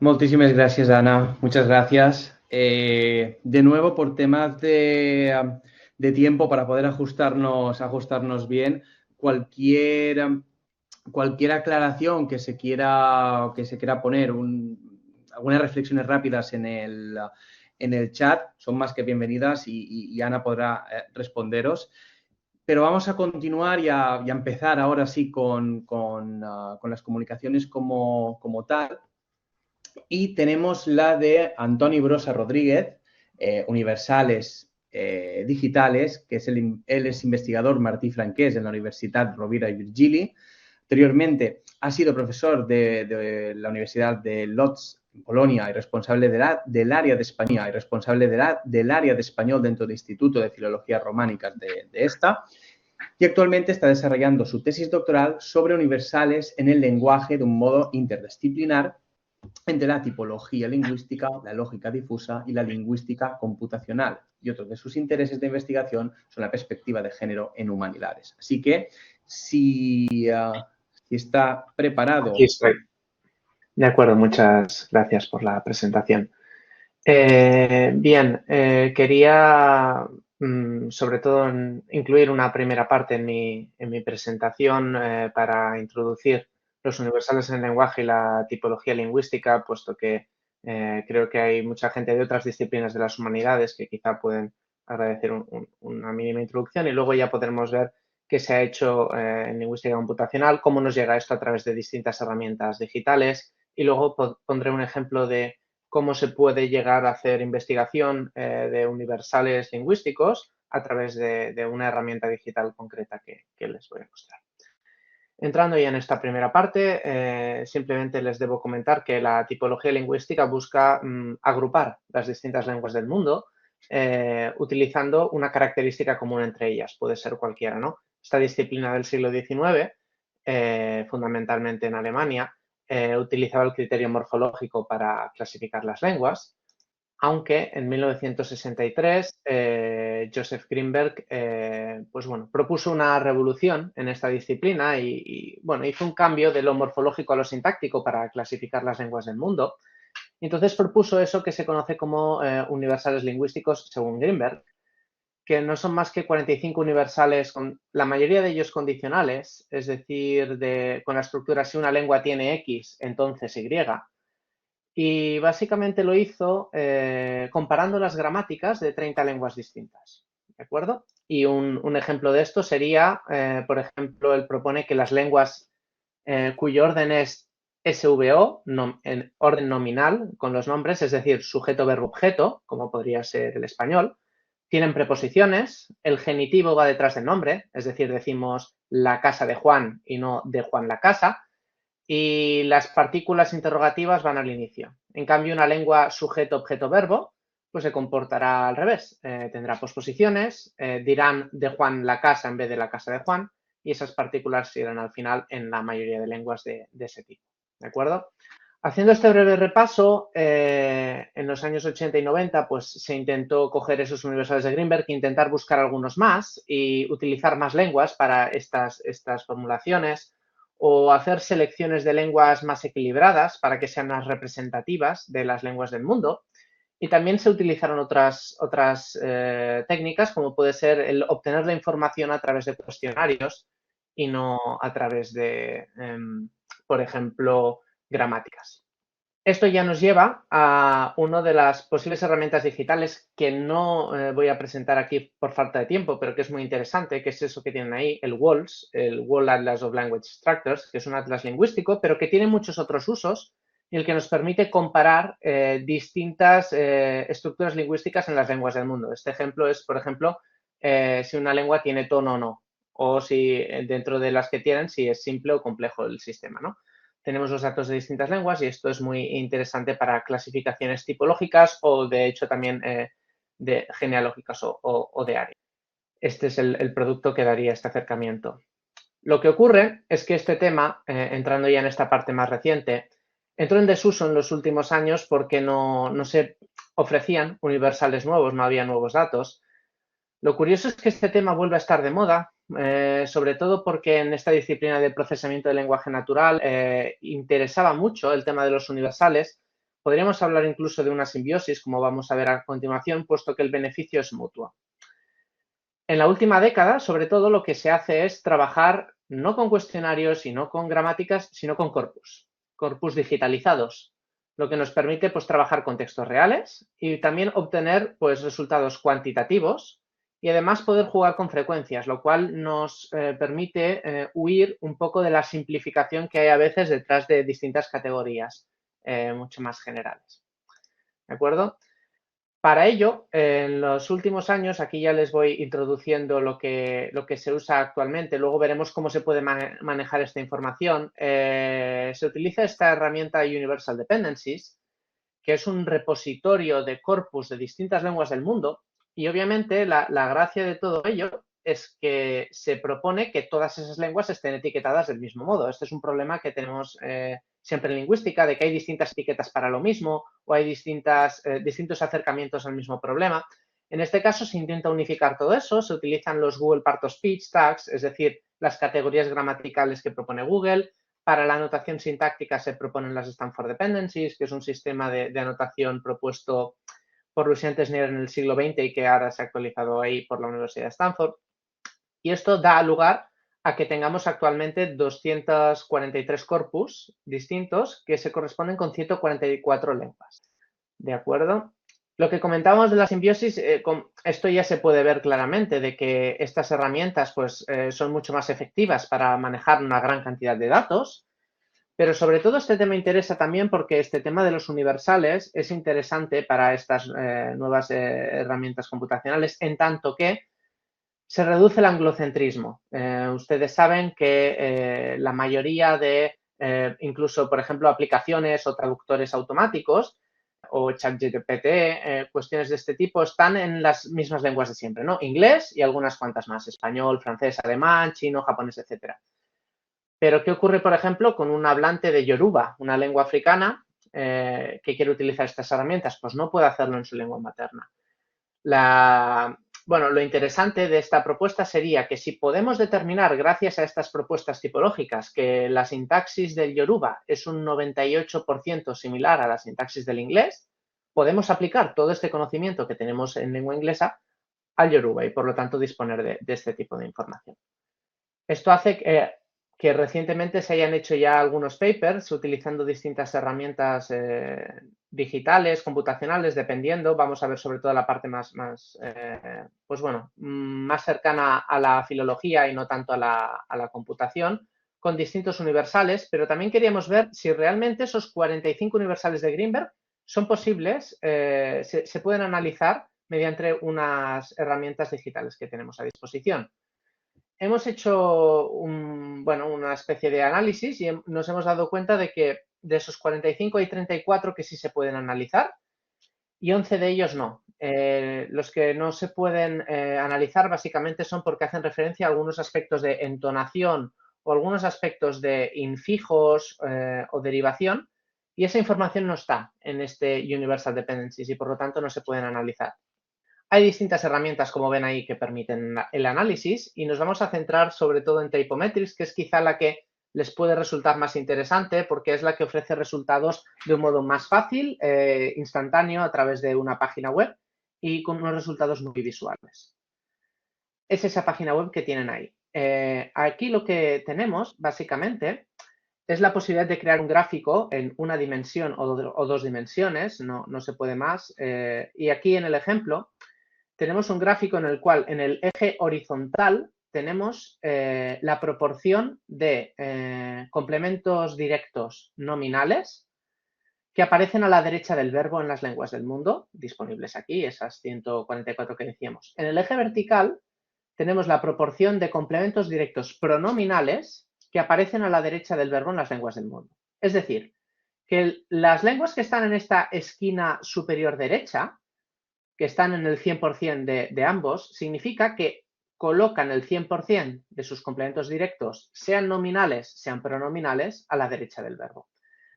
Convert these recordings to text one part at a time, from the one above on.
Moltíssimes gràcies, Ana. Muchas gracias. De nuevo, por temas de tiempo, para poder ajustarnos bien, cualquier, cualquier aclaración que se quiera poner, algunas reflexiones rápidas en el chat, son más que bienvenidas y Ana podrá responderos. Pero vamos a continuar y a empezar ahora sí con las comunicaciones como tal. Y tenemos la de Antoni Brosa Rodríguez, Universales Digitales, que él es investigador Martí Franquès en la Universidad Rovira i Virgili. Anteriormente ha sido profesor de la Universidad de Łódź, en Polonia, y responsable del área de España y responsable del área de español dentro del Instituto de Filologías Románicas de esta. Y actualmente está desarrollando su tesis doctoral sobre universales en el lenguaje de un modo interdisciplinar entre la tipología lingüística, la lógica difusa y la lingüística computacional. Y otros de sus intereses de investigación son la perspectiva de género en humanidades. Así que, si está preparado. Aquí estoy. De acuerdo, muchas gracias por la presentación. Bien, quería sobre todo incluir una primera parte en mi presentación para introducir los universales en el lenguaje y la tipología lingüística, puesto que creo que hay mucha gente de otras disciplinas de las humanidades que quizá pueden agradecer una mínima introducción y luego ya podremos ver qué se ha hecho en lingüística computacional, cómo nos llega esto a través de distintas herramientas digitales y luego pondré un ejemplo de cómo se puede llegar a hacer investigación de universales lingüísticos a través de una herramienta digital concreta que les voy a mostrar. Entrando ya en esta primera parte, simplemente les debo comentar que la tipología lingüística busca agrupar las distintas lenguas del mundo utilizando una característica común entre ellas, puede ser cualquiera, ¿no? Esta disciplina del siglo XIX, fundamentalmente en Alemania, utilizaba el criterio morfológico para clasificar las lenguas, aunque en 1963 Joseph Greenberg pues bueno, propuso una revolución en esta disciplina y bueno, hizo un cambio de lo morfológico a lo sintáctico para clasificar las lenguas del mundo. Y entonces propuso eso que se conoce como universales lingüísticos según Greenberg, que no son más que 45 universales, con la mayoría de ellos condicionales, es decir, con la estructura si una lengua tiene X, entonces Y. Y básicamente lo hizo comparando las gramáticas de 30 lenguas distintas, ¿de acuerdo? Y un ejemplo de esto sería, por ejemplo, él propone que las lenguas cuyo orden es SVO, en orden nominal, con los nombres, es decir, sujeto, verbo, objeto, como podría ser el español, tienen preposiciones, el genitivo va detrás del nombre, es decir, decimos la casa de Juan y no de Juan la casa, y las partículas interrogativas van al inicio. En cambio, una lengua sujeto, objeto, verbo, pues se comportará al revés. Tendrá posposiciones, dirán de Juan la casa en vez de la casa de Juan, y esas partículas irán al final en la mayoría de lenguas de ese tipo. ¿De acuerdo? Haciendo este breve repaso, en los años 80 y 90 pues, se intentó coger esos universales de Greenberg e intentar buscar algunos más y utilizar más lenguas para estas formulaciones o hacer selecciones de lenguas más equilibradas para que sean más representativas de las lenguas del mundo. Y también se utilizaron otras técnicas, como puede ser el obtener la información a través de cuestionarios y no a través de, por ejemplo, gramáticas. Esto ya nos lleva a una de las posibles herramientas digitales que no voy a presentar aquí por falta de tiempo, pero que es muy interesante, que es eso que tienen ahí, el WALS, el World Atlas of Language Structures, que es un atlas lingüístico, pero que tiene muchos otros usos y el que nos permite comparar distintas estructuras lingüísticas en las lenguas del mundo. Este ejemplo es, por ejemplo, si una lengua tiene tono o no, o si dentro de las que tienen, si es simple o complejo el sistema, ¿no? Tenemos los datos de distintas lenguas y esto es muy interesante para clasificaciones tipológicas o, de hecho, también de genealógicas o de área. Este es el producto que daría este acercamiento. Lo que ocurre es que este tema, entrando ya en esta parte más reciente, entró en desuso en los últimos años porque no se ofrecían universales nuevos, no había nuevos datos. Lo curioso es que este tema vuelve a estar de moda, sobre todo porque en esta disciplina de procesamiento del lenguaje natural interesaba mucho el tema de los universales, Podríamos hablar incluso de una simbiosis, como vamos a ver a continuación, puesto que el beneficio es mutuo. En la última década, sobre todo, lo que se hace es trabajar no con cuestionarios y no con gramáticas, sino con corpus digitalizados, lo que nos permite pues, trabajar con textos reales y también obtener pues, resultados cuantitativos y además poder jugar con frecuencias, lo cual nos permite huir un poco de la simplificación que hay a veces detrás de distintas categorías mucho más generales. ¿De acuerdo? Para ello, en los últimos años, aquí ya les voy introduciendo lo que se usa actualmente, luego veremos cómo se puede manejar esta información. Se utiliza esta herramienta Universal Dependencies, que es un repositorio de corpus de distintas lenguas del mundo y obviamente la gracia de todo ello es que se propone que todas esas lenguas estén etiquetadas del mismo modo. Este es un problema que tenemos siempre en lingüística, de que hay distintas etiquetas para lo mismo o hay distintos acercamientos al mismo problema. En este caso se intenta unificar todo eso, se utilizan los Google Part-of-Speech tags, es decir, las categorías gramaticales que propone Google. Para la anotación sintáctica se proponen las Stanford Dependencies, que es un sistema de anotación propuesto por Lucien Tesnier en el siglo XX y que ahora se ha actualizado ahí por la Universidad de Stanford. Y esto da lugar a que tengamos actualmente 243 corpus distintos que se corresponden con 144 lenguas. ¿De acuerdo? Lo que comentábamos de la simbiosis, esto ya se puede ver claramente, de que estas herramientas pues, son mucho más efectivas para manejar una gran cantidad de datos, pero sobre todo este tema interesa también porque este tema de los universales es interesante para estas nuevas herramientas computacionales, en tanto que se reduce el anglocentrismo. Ustedes saben que la mayoría de, incluso, por ejemplo, aplicaciones o traductores automáticos o ChatGPT, cuestiones de este tipo, están en las mismas lenguas de siempre, ¿no? Inglés y algunas cuantas más, español, francés, alemán, chino, japonés, etcétera. Pero, ¿qué ocurre, por ejemplo, con un hablante de Yoruba, una lengua africana, que quiere utilizar estas herramientas? Pues no puede hacerlo en su lengua materna. Bueno, lo interesante de esta propuesta sería que si podemos determinar, gracias a estas propuestas tipológicas, que la sintaxis del Yoruba es un 98% similar a la sintaxis del inglés, podemos aplicar todo este conocimiento que tenemos en lengua inglesa al Yoruba y, por lo tanto, disponer de este tipo de información. Esto hace que recientemente se hayan hecho ya algunos papers utilizando distintas herramientas digitales, computacionales, dependiendo. Vamos a ver sobre todo la parte más cercana a la filología y no tanto a la computación, con distintos universales, pero también queríamos ver si realmente esos 45 universales de Greenberg son posibles, se pueden analizar mediante unas herramientas digitales que tenemos a disposición. Hemos hecho una especie de análisis y nos hemos dado cuenta de que de esos 45 hay 34 que sí se pueden analizar y 11 de ellos no. Los que no se pueden analizar básicamente son porque hacen referencia a algunos aspectos de entonación o algunos aspectos de infijos o derivación y esa información no está en este Universal Dependencies y por lo tanto no se pueden analizar. Hay distintas herramientas, como ven ahí, que permiten el análisis y nos vamos a centrar sobre todo en Typometrics, que es quizá la que les puede resultar más interesante porque es la que ofrece resultados de un modo más fácil, instantáneo, a través de una página web y con unos resultados muy visuales. Es esa página web que tienen ahí. Aquí lo que tenemos, básicamente, es la posibilidad de crear un gráfico en una dimensión o dos dimensiones, no se puede más. Y aquí en el ejemplo tenemos un gráfico en el cual en el eje horizontal tenemos la proporción de complementos directos nominales que aparecen a la derecha del verbo en las lenguas del mundo, disponibles aquí, esas 144 que decíamos. En el eje vertical tenemos la proporción de complementos directos pronominales que aparecen a la derecha del verbo en las lenguas del mundo. Es decir, que las lenguas que están en esta esquina superior derecha, que están en el 100% de ambos, significa que colocan el 100% de sus complementos directos, sean nominales, sean pronominales, a la derecha del verbo.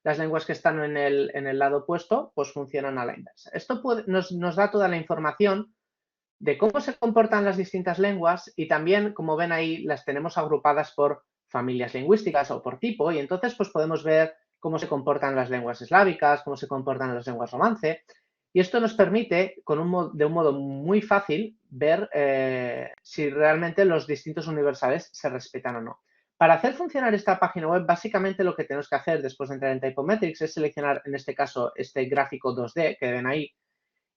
Las lenguas que están en el lado opuesto, pues funcionan a la inversa. Esto nos da toda la información de cómo se comportan las distintas lenguas y también, como ven ahí, las tenemos agrupadas por familias lingüísticas o por tipo y entonces pues podemos ver cómo se comportan las lenguas eslávicas, cómo se comportan las lenguas romance. Y esto nos permite, de un modo muy fácil, ver si realmente los distintos universales se respetan o no. Para hacer funcionar esta página web, básicamente lo que tenemos que hacer después de entrar en Typometrics es seleccionar, en este caso, este gráfico 2D que ven ahí,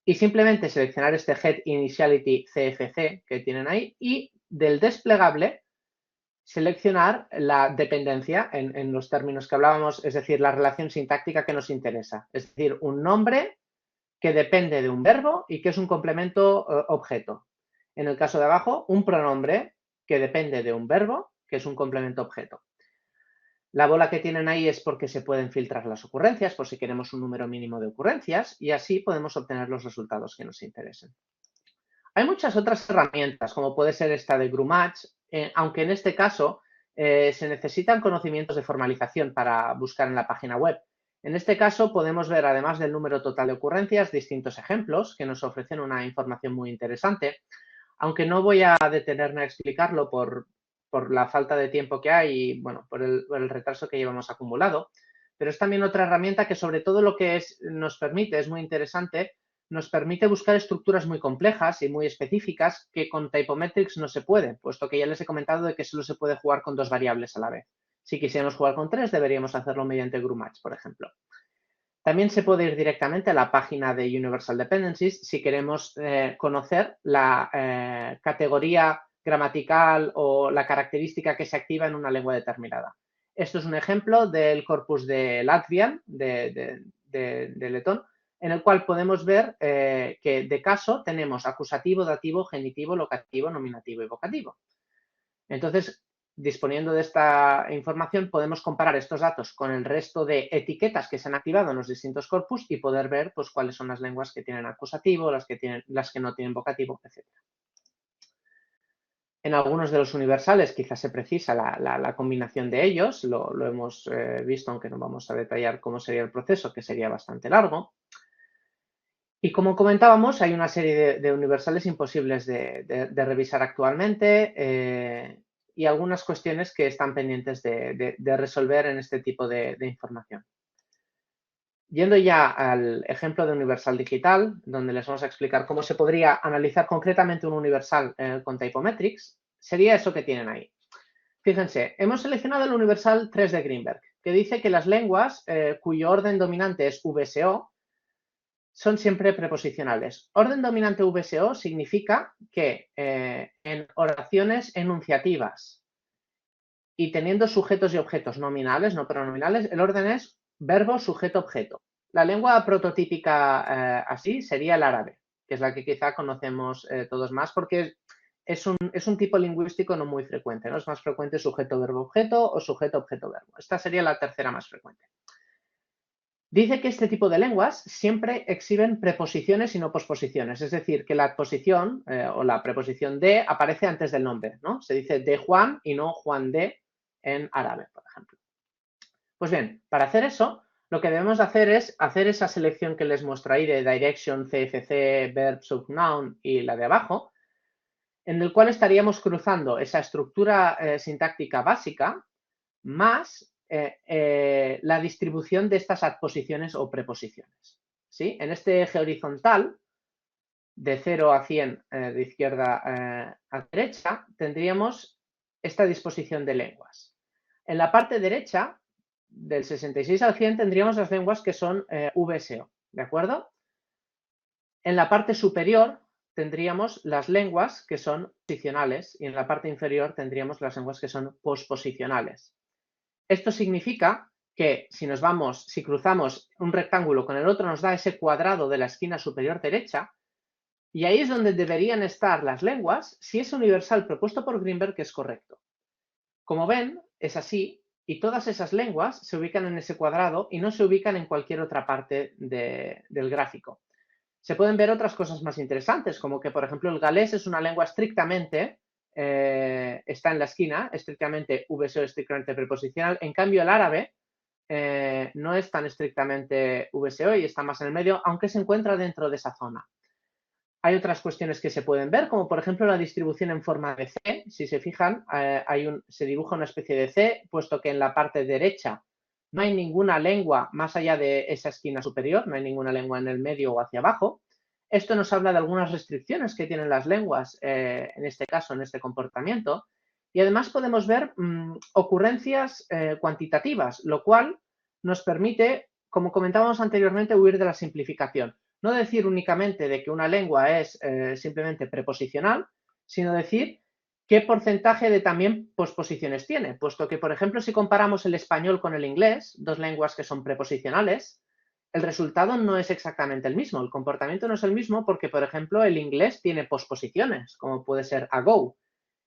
y simplemente seleccionar este Head Initiality CFC que tienen ahí, y del desplegable seleccionar la dependencia en los términos que hablábamos, es decir, la relación sintáctica que nos interesa. Es decir, un nombre que depende de un verbo y que es un complemento objeto. En el caso de abajo, un pronombre que depende de un verbo que es un complemento objeto. La bola que tienen ahí es porque se pueden filtrar las ocurrencias por si queremos un número mínimo de ocurrencias y así podemos obtener los resultados que nos interesen. Hay muchas otras herramientas, como puede ser esta de GRUMatch, aunque en este caso se necesitan conocimientos de formalización para buscar en la página web. En este caso podemos ver, además del número total de ocurrencias, distintos ejemplos que nos ofrecen una información muy interesante, aunque no voy a detenerme a explicarlo por la falta de tiempo que hay y, bueno, por el retraso que llevamos acumulado. Pero es también otra herramienta que, sobre todo, lo que nos permite, es muy interesante, nos permite buscar estructuras muy complejas y muy específicas que con Typometrics no se puede, puesto que ya les he comentado de que solo se puede jugar con 2 variables a la vez. Si quisiéramos jugar con 3, deberíamos hacerlo mediante GRUMatch, por ejemplo. También se puede ir directamente a la página de Universal Dependencies si queremos conocer la categoría gramatical o la característica que se activa en una lengua determinada. Esto es un ejemplo del corpus de Latvian, de letón, en el cual podemos ver que de caso tenemos acusativo, dativo, genitivo, locativo, nominativo y vocativo. Entonces, disponiendo de esta información, podemos comparar estos datos con el resto de etiquetas que se han activado en los distintos corpus y poder ver pues, cuáles son las lenguas que tienen acusativo, las que no tienen vocativo, etc. En algunos de los universales quizás se precisa la combinación de ellos, lo hemos visto, aunque no vamos a detallar cómo sería el proceso, que sería bastante largo. Y como comentábamos, hay una serie de universales imposibles de revisar actualmente y algunas cuestiones que están pendientes de resolver en este tipo de información. Yendo ya al ejemplo de universal digital, donde les vamos a explicar cómo se podría analizar concretamente un universal con Typometrics, sería eso que tienen ahí. Fíjense, hemos seleccionado el universal 3 de Greenberg, que dice que las lenguas cuyo orden dominante es VSO son siempre preposicionales. Orden dominante VSO significa que en oraciones enunciativas y teniendo sujetos y objetos nominales, no pronominales, el orden es verbo, sujeto, objeto. La lengua prototípica así sería el árabe, que es la que quizá conocemos todos más porque es un tipo lingüístico no muy frecuente, ¿no? Es más frecuente sujeto, verbo, objeto o sujeto, objeto, verbo. Esta sería la tercera más frecuente. Dice que este tipo de lenguas siempre exhiben preposiciones y no posposiciones, es decir, que la posición o la preposición de aparece antes del nombre, ¿no? Se dice de Juan y no Juan de en árabe, por ejemplo. Pues bien, para hacer eso, lo que debemos hacer es hacer esa selección que les muestro ahí de direction, CFC, verb, subnoun y la de abajo, en el cual estaríamos cruzando esa estructura sintáctica básica más la distribución de estas adposiciones o preposiciones. ¿Sí? En este eje horizontal, de 0 a 100 de izquierda a derecha, tendríamos esta disposición de lenguas. En la parte derecha, del 66 al 100, tendríamos las lenguas que son VSO, ¿de acuerdo? En la parte superior tendríamos las lenguas que son posicionales y en la parte inferior tendríamos las lenguas que son posposicionales. Esto significa que si cruzamos un rectángulo con el otro, nos da ese cuadrado de la esquina superior derecha, y ahí es donde deberían estar las lenguas si ese universal propuesto por Greenberg es correcto. Como ven, es así, y todas esas lenguas se ubican en ese cuadrado y no se ubican en cualquier otra parte del gráfico. Se pueden ver otras cosas más interesantes, como que, por ejemplo, el galés es una lengua estrictamente está en la esquina, estrictamente VSO, estrictamente preposicional. En cambio, el árabe no es tan estrictamente VSO y está más en el medio, aunque se encuentra dentro de esa zona. Hay otras cuestiones que se pueden ver, como por ejemplo la distribución en forma de C. Si se fijan, se dibuja una especie de C, puesto que en la parte derecha no hay ninguna lengua más allá de esa esquina superior, no hay ninguna lengua en el medio o hacia abajo. Esto nos habla de algunas restricciones que tienen las lenguas, en este caso, en este comportamiento. Y además podemos ver ocurrencias cuantitativas, lo cual nos permite, como comentábamos anteriormente, huir de la simplificación. No decir únicamente de que una lengua es simplemente preposicional, sino decir qué porcentaje de también posposiciones tiene, puesto que, por ejemplo, si comparamos el español con el inglés, dos lenguas que son preposicionales, el resultado no es exactamente el mismo, el comportamiento no es el mismo porque, por ejemplo, el inglés tiene posposiciones, como puede ser ago.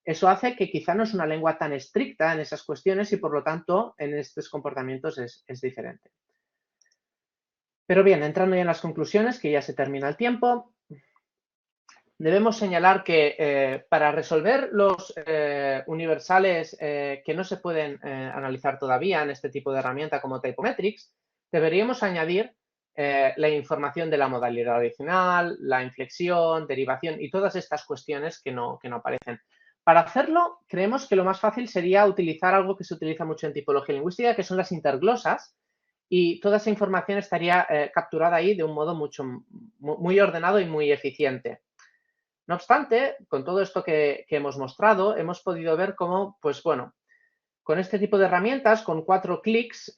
Eso hace que quizá no es una lengua tan estricta en esas cuestiones y, por lo tanto, en estos comportamientos es diferente. Pero bien, entrando ya en las conclusiones, que ya se termina el tiempo, debemos señalar que para resolver los universales que no se pueden analizar todavía en este tipo de herramienta como Typometrics, deberíamos añadir la información de la modalidad original, la inflexión, derivación y todas estas cuestiones que no aparecen. Para hacerlo, creemos que lo más fácil sería utilizar algo que se utiliza mucho en tipología lingüística, que son las interglosas, y toda esa información estaría capturada ahí de un modo muy ordenado y muy eficiente. No obstante, con todo esto que hemos mostrado, hemos podido ver cómo, pues bueno, con este tipo de herramientas, con 4 clics,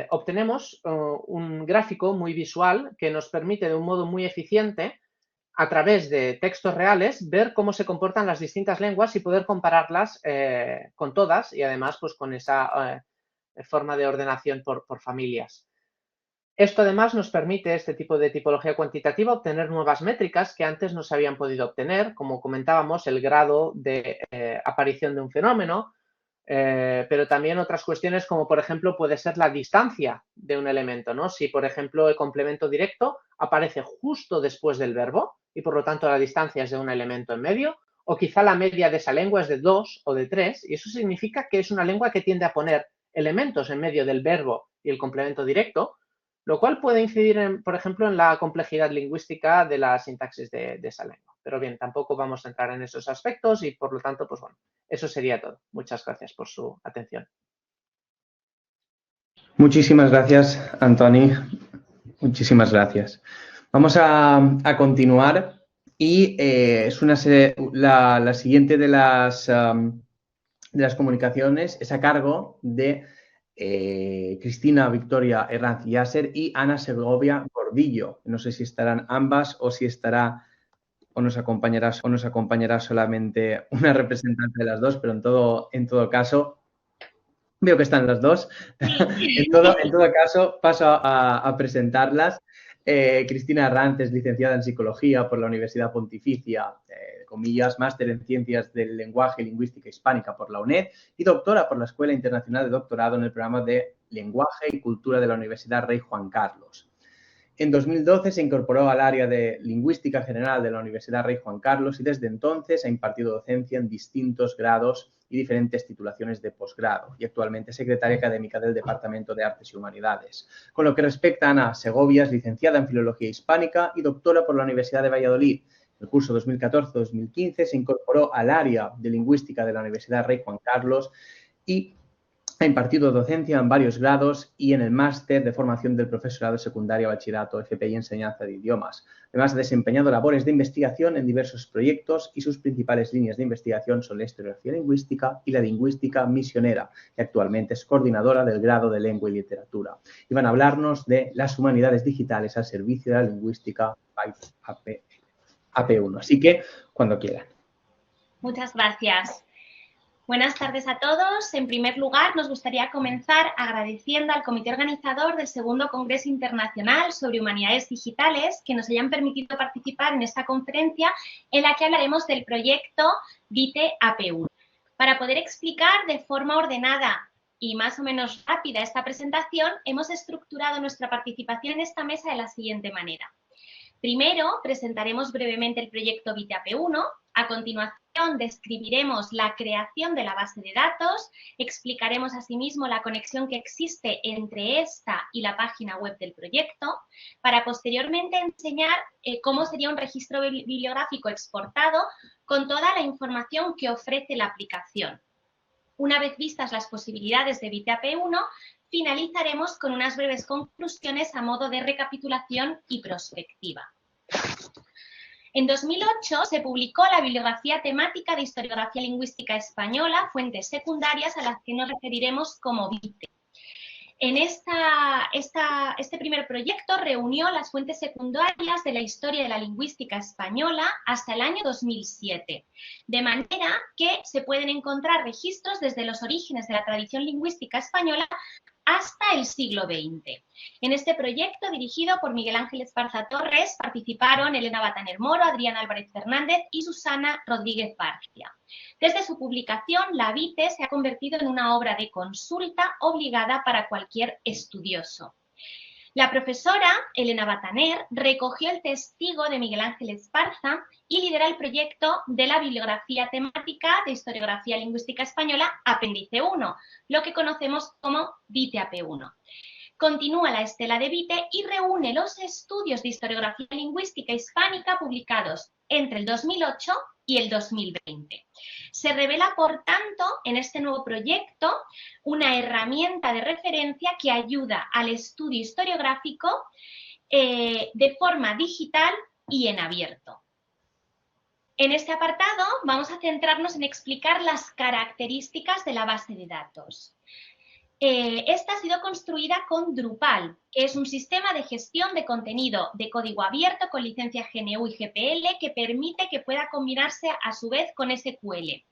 obtenemos un gráfico muy visual que nos permite de un modo muy eficiente, a través de textos reales, ver cómo se comportan las distintas lenguas y poder compararlas con todas y además pues con esa forma de ordenación por familias. Esto además nos permite, este tipo de tipología cuantitativa, obtener nuevas métricas que antes no se habían podido obtener, como comentábamos, el grado de aparición de un fenómeno, pero también otras cuestiones como, por ejemplo, puede ser la distancia de un elemento, ¿no? Si, por ejemplo, el complemento directo aparece justo después del verbo y, por lo tanto, la distancia es de un elemento en medio, o quizá la media de esa lengua es de 2 o de 3, y eso significa que es una lengua que tiende a poner elementos en medio del verbo y el complemento directo, lo cual puede incidir, por ejemplo, en la complejidad lingüística de la sintaxis de esa lengua. Pero bien, tampoco vamos a entrar en esos aspectos y, por lo tanto, pues bueno, eso sería todo. Muchas gracias por su atención. Muchísimas gracias, Antoni. Muchísimas gracias. Vamos a continuar y es la siguiente de las comunicaciones es a cargo de Cristina Victoria Herranz Yasser y Ana Segovia Gordillo. No sé si estarán ambas o si estará o nos acompañará solamente una representante de las dos, pero en todo caso, veo que están las dos. En todo caso, paso a presentarlas. Cristina Herranz es licenciada en Psicología por la Universidad Pontificia, comillas, máster en Ciencias del Lenguaje y Lingüística Hispánica por la UNED y doctora por la Escuela Internacional de Doctorado en el programa de Lenguaje y Cultura de la Universidad Rey Juan Carlos. En 2012 se incorporó al área de Lingüística General de la Universidad Rey Juan Carlos y desde entonces ha impartido docencia en distintos grados y diferentes titulaciones de posgrado y actualmente es secretaria académica del Departamento de Artes y Humanidades. Con lo que respecta a Ana Segovia, es licenciada en Filología Hispánica y doctora por la Universidad de Valladolid. En el curso 2014-2015 se incorporó al área de Lingüística de la Universidad Rey Juan Carlos y ha impartido docencia en varios grados y en el máster de formación del profesorado de secundaria, bachillerato, FP y enseñanza de idiomas. Además, ha desempeñado labores de investigación en diversos proyectos y sus principales líneas de investigación son la historiografía lingüística y la lingüística misionera, y actualmente es coordinadora del grado de Lengua y Literatura. Y van a hablarnos de las humanidades digitales al servicio de la lingüística AP1. Así que, cuando quieran. Muchas gracias. Buenas tardes a todos. En primer lugar, nos gustaría comenzar agradeciendo al comité organizador del segundo Congreso Internacional sobre Humanidades Digitales que nos hayan permitido participar en esta conferencia en la que hablaremos del proyecto VITE AP1. Para poder explicar de forma ordenada y más o menos rápida esta presentación, hemos estructurado nuestra participación en esta mesa de la siguiente manera. Primero, presentaremos brevemente el proyecto VITE AP1. A continuación, describiremos la creación de la base de datos, explicaremos asimismo la conexión que existe entre esta y la página web del proyecto, para posteriormente enseñar cómo sería un registro bibliográfico exportado con toda la información que ofrece la aplicación. Una vez vistas las posibilidades de VITE AP1, finalizaremos con unas breves conclusiones a modo de recapitulación y prospectiva. En 2008 se publicó la bibliografía temática de historiografía lingüística española, fuentes secundarias, a las que nos referiremos como BITE. En este primer proyecto reunió las fuentes secundarias de la historia de la lingüística española hasta el año 2007, de manera que se pueden encontrar registros desde los orígenes de la tradición lingüística española hasta el siglo XX. En este proyecto, dirigido por Miguel Ángel Esparza Torres, participaron Elena Bataner Moro, Adriana Álvarez Fernández y Susana Rodríguez Barcia. Desde su publicación, la BITE se ha convertido en una obra de consulta obligada para cualquier estudioso. La profesora Elena Bataner recogió el testigo de Miguel Ángel Esparza y lidera el proyecto de la bibliografía temática de historiografía lingüística española Apéndice 1, lo que conocemos como BITE AP1. Continúa la estela de BITE y reúne los estudios de historiografía lingüística hispánica publicados entre el 2008 y el 2020. Se revela, por tanto, en este nuevo proyecto una herramienta de referencia que ayuda al estudio historiográfico de forma digital y en abierto. En este apartado vamos a centrarnos en explicar las características de la base de datos. Esta ha sido construida con Drupal, que es un sistema de gestión de contenido de código abierto con licencia GNU y GPL que permite que pueda combinarse a su vez con SQL.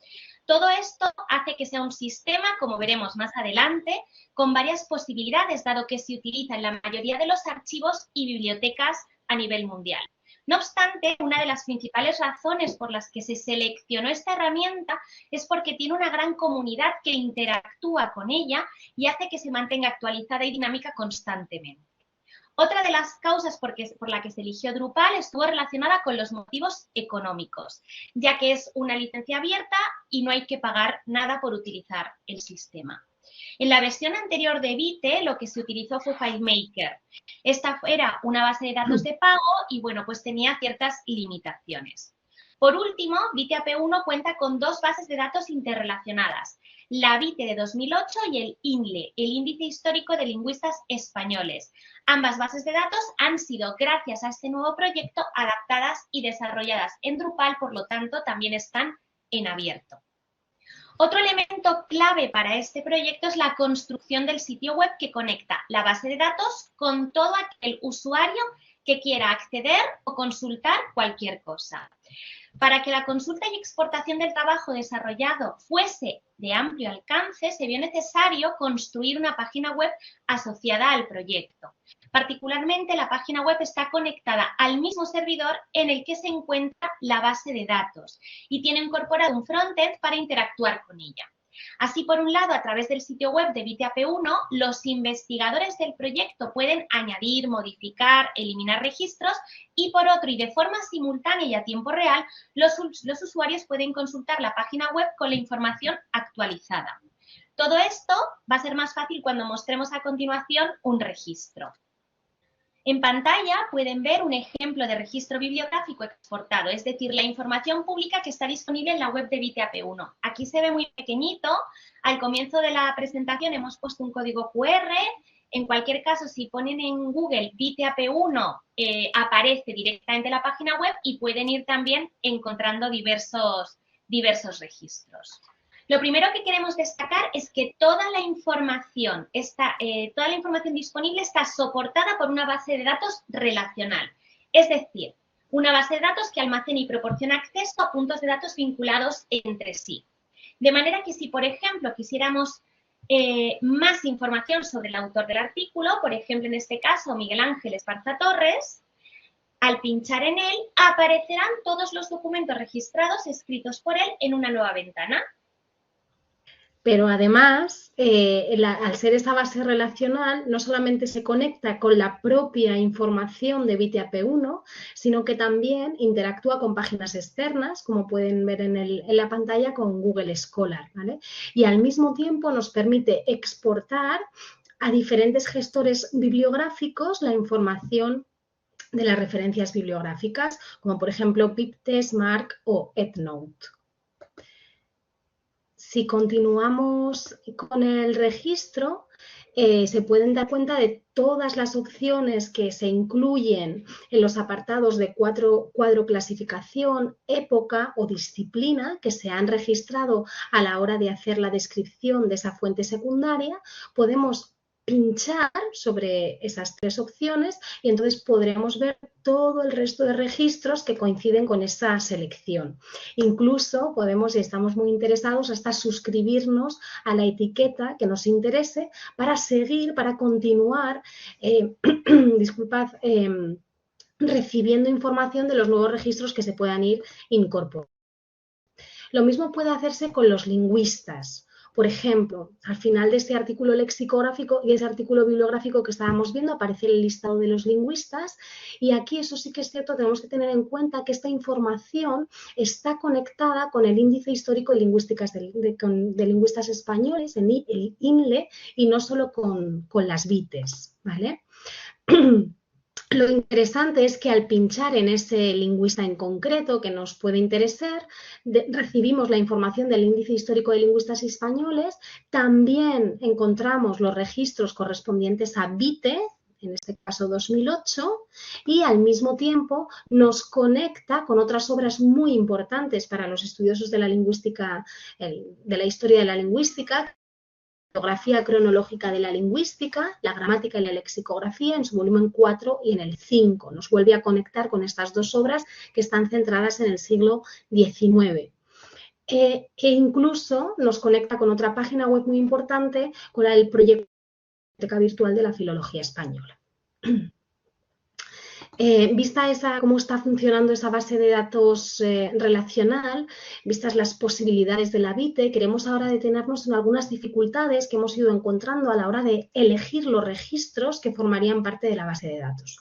Todo esto hace que sea un sistema, como veremos más adelante, con varias posibilidades, dado que se utiliza en la mayoría de los archivos y bibliotecas a nivel mundial. No obstante, una de las principales razones por las que se seleccionó esta herramienta es porque tiene una gran comunidad que interactúa con ella y hace que se mantenga actualizada y dinámica constantemente. Otra de las causas por la que se eligió Drupal estuvo relacionada con los motivos económicos, ya que es una licencia abierta y no hay que pagar nada por utilizar el sistema. En la versión anterior de BITE lo que se utilizó fue FileMaker. Esta era una base de datos de pago y bueno, pues tenía ciertas limitaciones. Por último, BITE AP1 cuenta con dos bases de datos interrelacionadas, la BITE de 2008 y el INLE, el Índice Histórico de Lingüistas Españoles. Ambas bases de datos han sido, gracias a este nuevo proyecto, adaptadas y desarrolladas en Drupal, por lo tanto, también están en abierto. Otro elemento clave para este proyecto es la construcción del sitio web que conecta la base de datos con todo aquel usuario que quiera acceder o consultar cualquier cosa. Para que la consulta y exportación del trabajo desarrollado fuese de amplio alcance, se vio necesario construir una página web asociada al proyecto. Particularmente, la página web está conectada al mismo servidor en el que se encuentra la base de datos y tiene incorporado un frontend para interactuar con ella. Así, por un lado, a través del sitio web de BITE AP1, los investigadores del proyecto pueden añadir, modificar, eliminar registros y, por otro, y de forma simultánea y a tiempo real, los usuarios pueden consultar la página web con la información actualizada. Todo esto va a ser más fácil cuando mostremos a continuación un registro. En pantalla pueden ver un ejemplo de registro bibliográfico exportado, es decir, la información pública que está disponible en la web de BITE AP1. Aquí se ve muy pequeñito, al comienzo de la presentación hemos puesto un código QR, en cualquier caso si ponen en Google BITE AP1 aparece directamente la página web y pueden ir también encontrando diversos registros. Lo primero que queremos destacar es que toda la información disponible está soportada por una base de datos relacional, es decir, una base de datos que almacena y proporciona acceso a puntos de datos vinculados entre sí. De manera que si, por ejemplo, quisiéramos más información sobre el autor del artículo, por ejemplo, en este caso, Miguel Ángel Esparza Torres, al pinchar en él aparecerán todos los documentos registrados escritos por él en una nueva ventana. Pero además, al ser esta base relacional, no solamente se conecta con la propia información de BITE AP1, sino que también interactúa con páginas externas, como pueden ver en la pantalla, con Google Scholar, ¿vale? Y al mismo tiempo nos permite exportar a diferentes gestores bibliográficos la información de las referencias bibliográficas, como por ejemplo Piptest, MARC o EndNote. Si continuamos con el registro, se pueden dar cuenta de todas las opciones que se incluyen en los apartados de cuadro clasificación, época o disciplina que se han registrado a la hora de hacer la descripción de esa fuente secundaria. Podemos pinchar sobre esas 3 opciones y entonces podremos ver todo el resto de registros que coinciden con esa selección. Incluso podemos, si estamos muy interesados, hasta suscribirnos a la etiqueta que nos interese para seguir, para continuar, disculpad, recibiendo información de los nuevos registros que se puedan ir incorporando. Lo mismo puede hacerse con los lingüistas. Por ejemplo, al final de este artículo lexicográfico y ese artículo bibliográfico que estábamos viendo aparece el listado de los lingüistas y aquí eso sí que es cierto, tenemos que tener en cuenta que esta información está conectada con el índice histórico de lingüísticas de lingüistas españoles, el INLE, y no solo con las BITES, ¿vale? Lo interesante es que al pinchar en ese lingüista en concreto que nos puede interesar, recibimos la información del índice histórico de lingüistas españoles, también encontramos los registros correspondientes a BITE, en este caso 2008, y al mismo tiempo nos conecta con otras obras muy importantes para los estudiosos de la lingüística, de la historia de la lingüística, Bibliografía cronológica de la lingüística, la gramática y la lexicografía en su volumen 4 y en el 5. Nos vuelve a conectar con estas 2 obras que están centradas en el siglo XIX. E incluso nos conecta con otra página web muy importante, con la del proyecto Biblioteca Virtual de la Filología Española. Vista cómo está funcionando esa base de datos relacional, vistas las posibilidades de la BITE, queremos ahora detenernos en algunas dificultades que hemos ido encontrando a la hora de elegir los registros que formarían parte de la base de datos.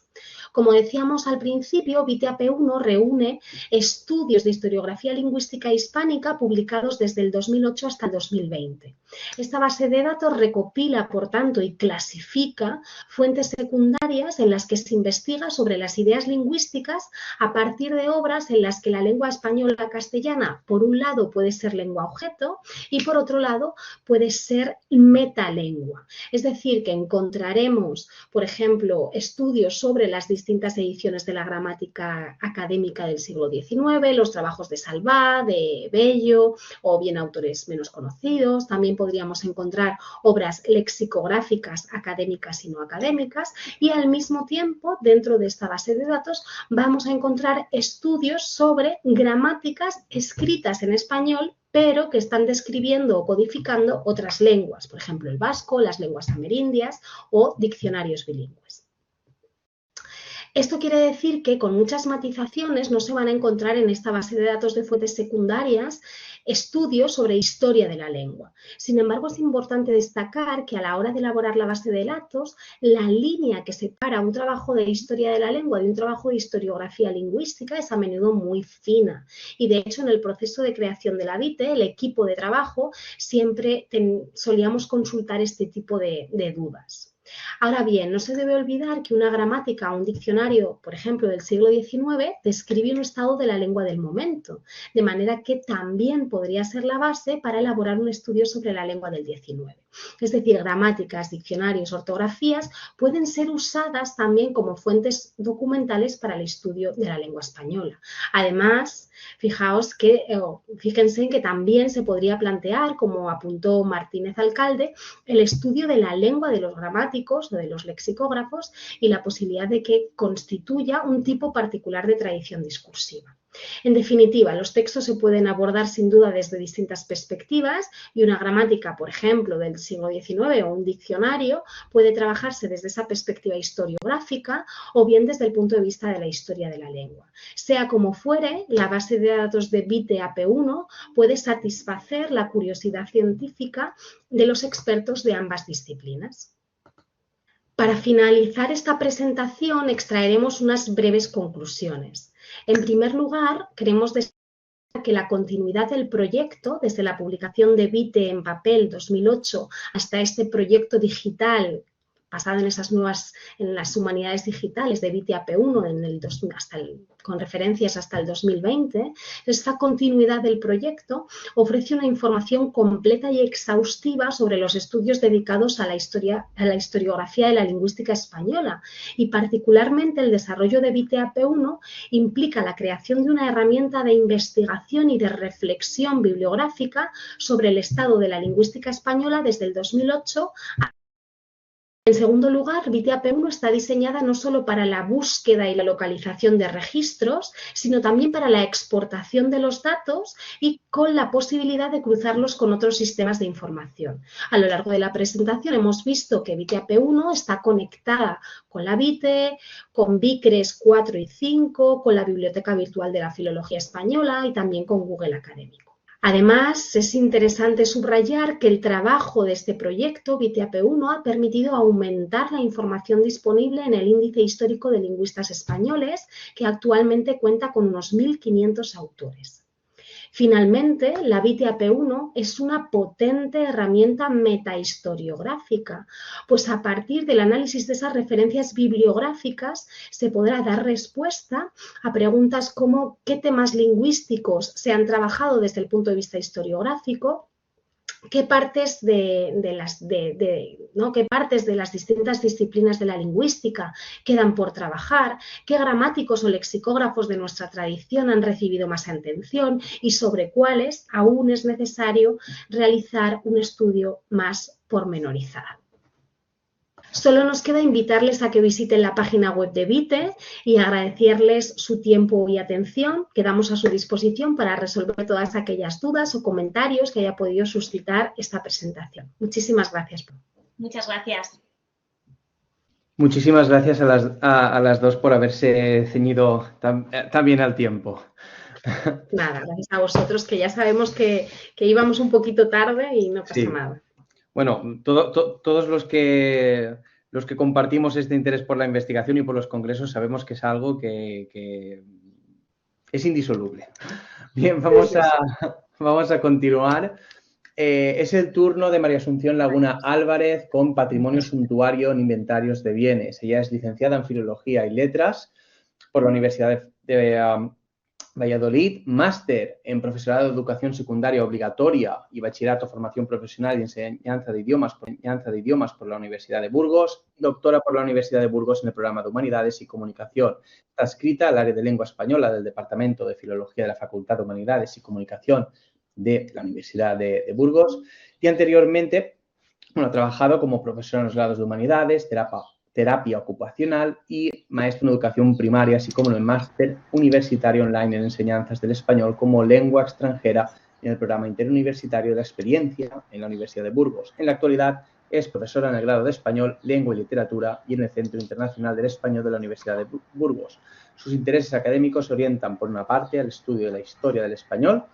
Como decíamos al principio, BITE AP1 reúne estudios de historiografía lingüística hispánica publicados desde el 2008 hasta el 2020. Esta base de datos recopila, por tanto, y clasifica fuentes secundarias en las que se investiga sobre las ideas lingüísticas a partir de obras en las que la lengua española castellana, por un lado, puede ser lengua objeto y, por otro lado, puede ser metalengua. Es decir, que encontraremos, por ejemplo, estudios sobre las distintas ediciones de la gramática académica del siglo XIX, los trabajos de Salvá, de Bello o bien autores menos conocidos. También podríamos encontrar obras lexicográficas académicas y no académicas y al mismo tiempo dentro de esta base de datos vamos a encontrar estudios sobre gramáticas escritas en español pero que están describiendo o codificando otras lenguas, por ejemplo el vasco, las lenguas amerindias o diccionarios bilingües. Esto quiere decir que con muchas matizaciones no se van a encontrar en esta base de datos de fuentes secundarias estudios sobre historia de la lengua. Sin embargo, es importante destacar que a la hora de elaborar la base de datos, la línea que separa un trabajo de historia de la lengua de un trabajo de historiografía lingüística es a menudo muy fina. Y de hecho, en el proceso de creación de la BITE, el equipo de trabajo siempre solíamos consultar este tipo de dudas. Ahora bien, no se debe olvidar que una gramática o un diccionario, por ejemplo, del siglo XIX, describe un estado de la lengua del momento, de manera que también podría ser la base para elaborar un estudio sobre la lengua del XIX. Es decir, gramáticas, diccionarios, ortografías pueden ser usadas también como fuentes documentales para el estudio de la lengua española. Además, fíjense en que también se podría plantear, como apuntó Martínez Alcalde, el estudio de la lengua de los gramáticos o de los lexicógrafos y la posibilidad de que constituya un tipo particular de tradición discursiva. En definitiva, los textos se pueden abordar sin duda desde distintas perspectivas y una gramática, por ejemplo, del siglo XIX o un diccionario puede trabajarse desde esa perspectiva historiográfica o bien desde el punto de vista de la historia de la lengua. Sea como fuere, la base de datos de BITE AP1 puede satisfacer la curiosidad científica de los expertos de ambas disciplinas. Para finalizar esta presentación, extraeremos unas breves conclusiones. En primer lugar, queremos destacar que la continuidad del proyecto, desde la publicación de BITE en papel 2008 hasta este proyecto digital basado en esas nuevas, en las humanidades digitales de BITIAP1 con referencias hasta el 2020. Esta continuidad del proyecto ofrece una información completa y exhaustiva sobre los estudios dedicados a la historiografía de la lingüística española, y particularmente el desarrollo de BITIAP1 implica la creación de una herramienta de investigación y de reflexión bibliográfica sobre el estado de la lingüística española desde el 2008. En segundo lugar, BITIAP1 está diseñada no solo para la búsqueda y la localización de registros, sino también para la exportación de los datos y con la posibilidad de cruzarlos con otros sistemas de información. A lo largo de la presentación hemos visto que BITIAP1 está conectada con la BITE, con BICRES 4 y 5, con la Biblioteca Virtual de la Filología Española y también con Google Académico. Además, es interesante subrayar que el trabajo de este proyecto, BITIAP1, ha permitido aumentar la información disponible en el Índice Histórico de Lingüistas Españoles, que actualmente cuenta con unos 1.500 autores. Finalmente, la BITIAP1 es una potente herramienta metahistoriográfica, pues a partir del análisis de esas referencias bibliográficas se podrá dar respuesta a preguntas como qué temas lingüísticos se han trabajado desde el punto de vista historiográfico, qué partes de las distintas disciplinas de la lingüística quedan por trabajar, qué gramáticos o lexicógrafos de nuestra tradición han recibido más atención y sobre cuáles aún es necesario realizar un estudio más pormenorizado. Solo nos queda invitarles a que visiten la página web de BITE y agradecerles su tiempo y atención. Quedamos a su disposición para resolver todas aquellas dudas o comentarios que haya podido suscitar esta presentación. Muchísimas gracias. Muchas gracias. Muchísimas gracias a las dos por haberse ceñido tan bien al tiempo. Nada, gracias a vosotros, que ya sabemos que íbamos un poquito tarde y no pasa nada. Bueno, todos los que compartimos este interés por la investigación y por los congresos sabemos que es algo que es indisoluble. Bien, vamos a continuar. Es el turno de María Asunción Laguna Álvarez con Patrimonio Suntuario en Inventarios de Bienes. Ella es licenciada en Filología y Letras por la Universidad de Valladolid, máster en Profesorado de Educación Secundaria Obligatoria y Bachillerato, Formación Profesional y Enseñanza de Idiomas por la Universidad de Burgos, doctora por la Universidad de Burgos en el programa de Humanidades y Comunicación. Está adscrita al área de Lengua Española del Departamento de Filología de la Facultad de Humanidades y Comunicación de la Universidad de Burgos y anteriormente ha trabajado como profesora en los grados de Humanidades, terapia ocupacional y maestro en educación primaria, así como en el máster universitario online en enseñanzas del español como lengua extranjera en el programa interuniversitario de la experiencia en la Universidad de Burgos. En la actualidad es profesora en el grado de español, lengua y literatura y en el Centro Internacional del Español de la Universidad de Burgos. Sus intereses académicos se orientan por una parte al estudio de la historia del español,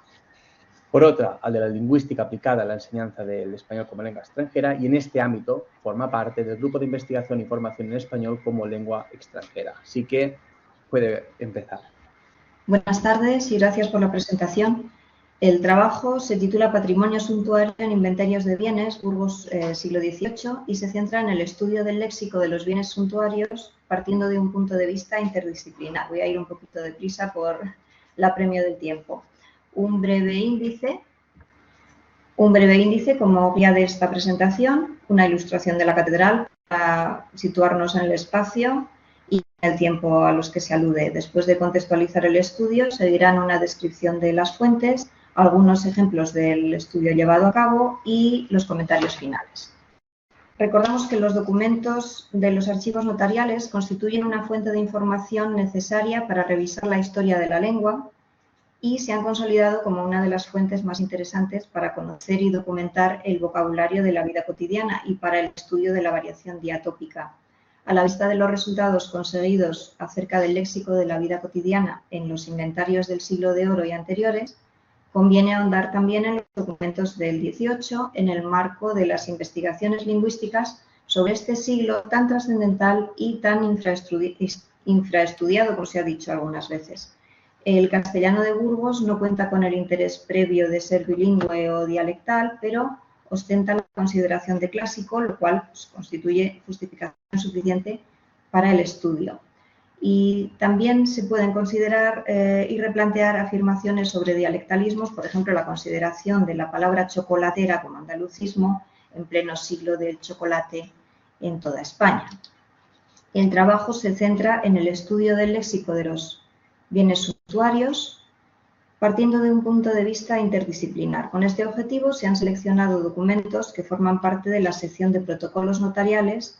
por otra, al de la lingüística aplicada a la enseñanza del español como lengua extranjera y en este ámbito forma parte del grupo de investigación y formación en español como lengua extranjera. Así que puede empezar. Buenas tardes y gracias por la presentación. El trabajo se titula Patrimonio Suntuario en Inventarios de Bienes, Burgos, siglo XVIII, y se centra en el estudio del léxico de los bienes suntuarios partiendo de un punto de vista interdisciplinar. Voy a ir un poquito deprisa por el apremio del tiempo. Un breve índice como guía de esta presentación, una ilustración de la catedral para situarnos en el espacio y el tiempo a los que se alude. Después de contextualizar el estudio, seguirán una descripción de las fuentes, algunos ejemplos del estudio llevado a cabo y los comentarios finales. Recordamos que los documentos de los archivos notariales constituyen una fuente de información necesaria para revisar la historia de la lengua y se han consolidado como una de las fuentes más interesantes para conocer y documentar el vocabulario de la vida cotidiana y para el estudio de la variación diatópica. A la vista de los resultados conseguidos acerca del léxico de la vida cotidiana en los inventarios del siglo de oro y anteriores, conviene ahondar también en los documentos del XVIII en el marco de las investigaciones lingüísticas sobre este siglo tan trascendental y tan infraestudiado, como se ha dicho algunas veces. El castellano de Burgos no cuenta con el interés previo de ser bilingüe o dialectal, pero ostenta la consideración de clásico, lo cual pues, constituye justificación suficiente para el estudio. Y también se pueden considerar y replantear afirmaciones sobre dialectalismos, por ejemplo, la consideración de la palabra chocolatera como andalucismo en pleno siglo del chocolate en toda España. El trabajo se centra en el estudio del léxico de los bienes suntuarios, partiendo de un punto de vista interdisciplinar. Con este objetivo se han seleccionado documentos que forman parte de la sección de protocolos notariales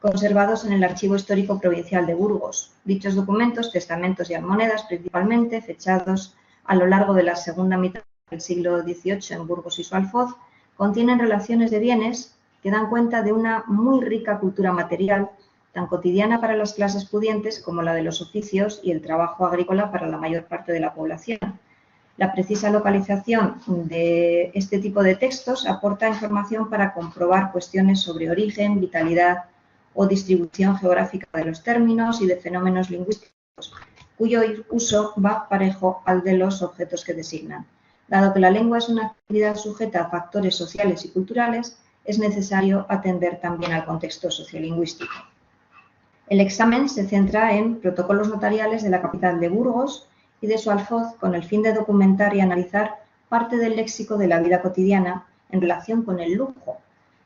conservados en el Archivo Histórico Provincial de Burgos. Dichos documentos, testamentos y almonedas principalmente, fechados a lo largo de la segunda mitad del siglo XVIII en Burgos y su alfoz, contienen relaciones de bienes que dan cuenta de una muy rica cultura material, tan cotidiana para las clases pudientes como la de los oficios y el trabajo agrícola para la mayor parte de la población. La precisa localización de este tipo de textos aporta información para comprobar cuestiones sobre origen, vitalidad o distribución geográfica de los términos y de fenómenos lingüísticos, cuyo uso va parejo al de los objetos que designan. Dado que la lengua es una actividad sujeta a factores sociales y culturales, es necesario atender también al contexto sociolingüístico. El examen se centra en protocolos notariales de la capital de Burgos y de su alfoz con el fin de documentar y analizar parte del léxico de la vida cotidiana en relación con el lujo,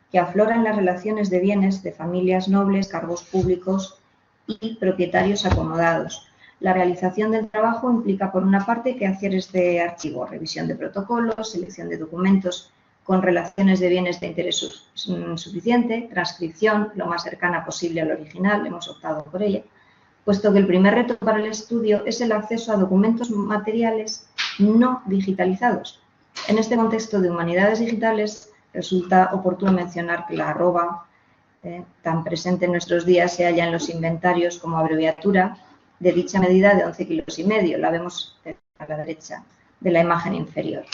que aflora en las relaciones de bienes de familias nobles, cargos públicos y propietarios acomodados. La realización del trabajo implica, por una parte, quehaceres de archivo, revisión de protocolos, selección de documentos con relaciones de bienes de interés suficiente, transcripción lo más cercana posible al original, hemos optado por ella, puesto que el primer reto para el estudio es el acceso a documentos materiales no digitalizados. En este contexto de humanidades digitales, resulta oportuno mencionar que la arroba, tan presente en nuestros días, se halla en los inventarios como abreviatura de dicha medida de 11,5 kilos. La vemos a la derecha de la imagen inferior.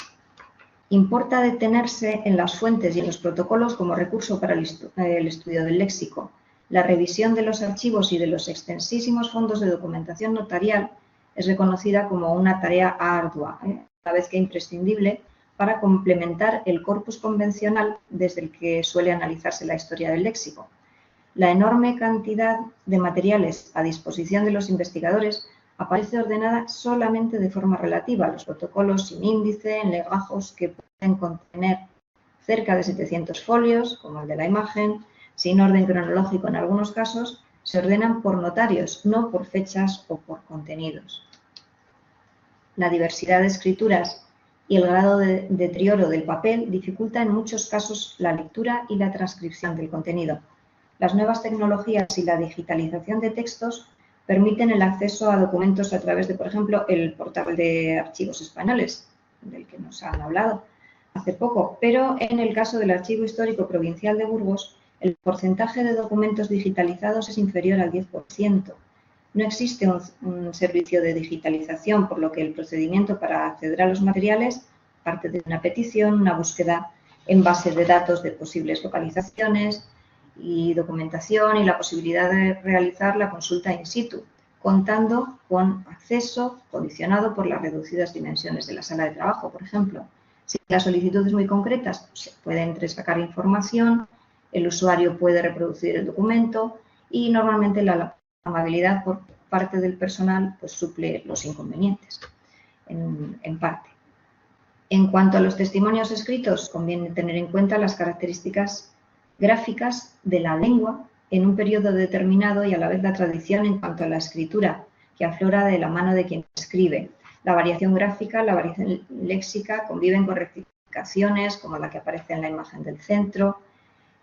Importa detenerse en las fuentes y en los protocolos como recurso para el estudio del léxico. La revisión de los archivos y de los extensísimos fondos de documentación notarial es reconocida como una tarea ardua, a la vez que imprescindible, para complementar el corpus convencional desde el que suele analizarse la historia del léxico. La enorme cantidad de materiales a disposición de los investigadores aparece ordenada solamente de forma relativa. Los protocolos sin índice, en legajos que pueden contener cerca de 700 folios, como el de la imagen, sin orden cronológico en algunos casos, se ordenan por notarios, no por fechas o por contenidos. La diversidad de escrituras y el grado de deterioro del papel dificulta en muchos casos la lectura y la transcripción del contenido. Las nuevas tecnologías y la digitalización de textos permiten el acceso a documentos a través de, por ejemplo, el portal de archivos españoles, del que nos han hablado hace poco, pero en el caso del Archivo Histórico Provincial de Burgos, el porcentaje de documentos digitalizados es inferior al 10%. No existe un servicio de digitalización, por lo que el procedimiento para acceder a los materiales parte de una petición, una búsqueda en base de datos de posibles localizaciones y documentación y la posibilidad de realizar la consulta in situ, contando con acceso condicionado por las reducidas dimensiones de la sala de trabajo, por ejemplo. Si la solicitud es muy concreta, se puede entresacar información, el usuario puede reproducir el documento y normalmente la amabilidad por parte del personal pues suple los inconvenientes, en parte. En cuanto a los testimonios escritos, conviene tener en cuenta las características gráficas de la lengua en un periodo determinado y a la vez la tradición en cuanto a la escritura, que aflora de la mano de quien escribe. La variación gráfica, la variación léxica conviven con rectificaciones como la que aparece en la imagen del centro,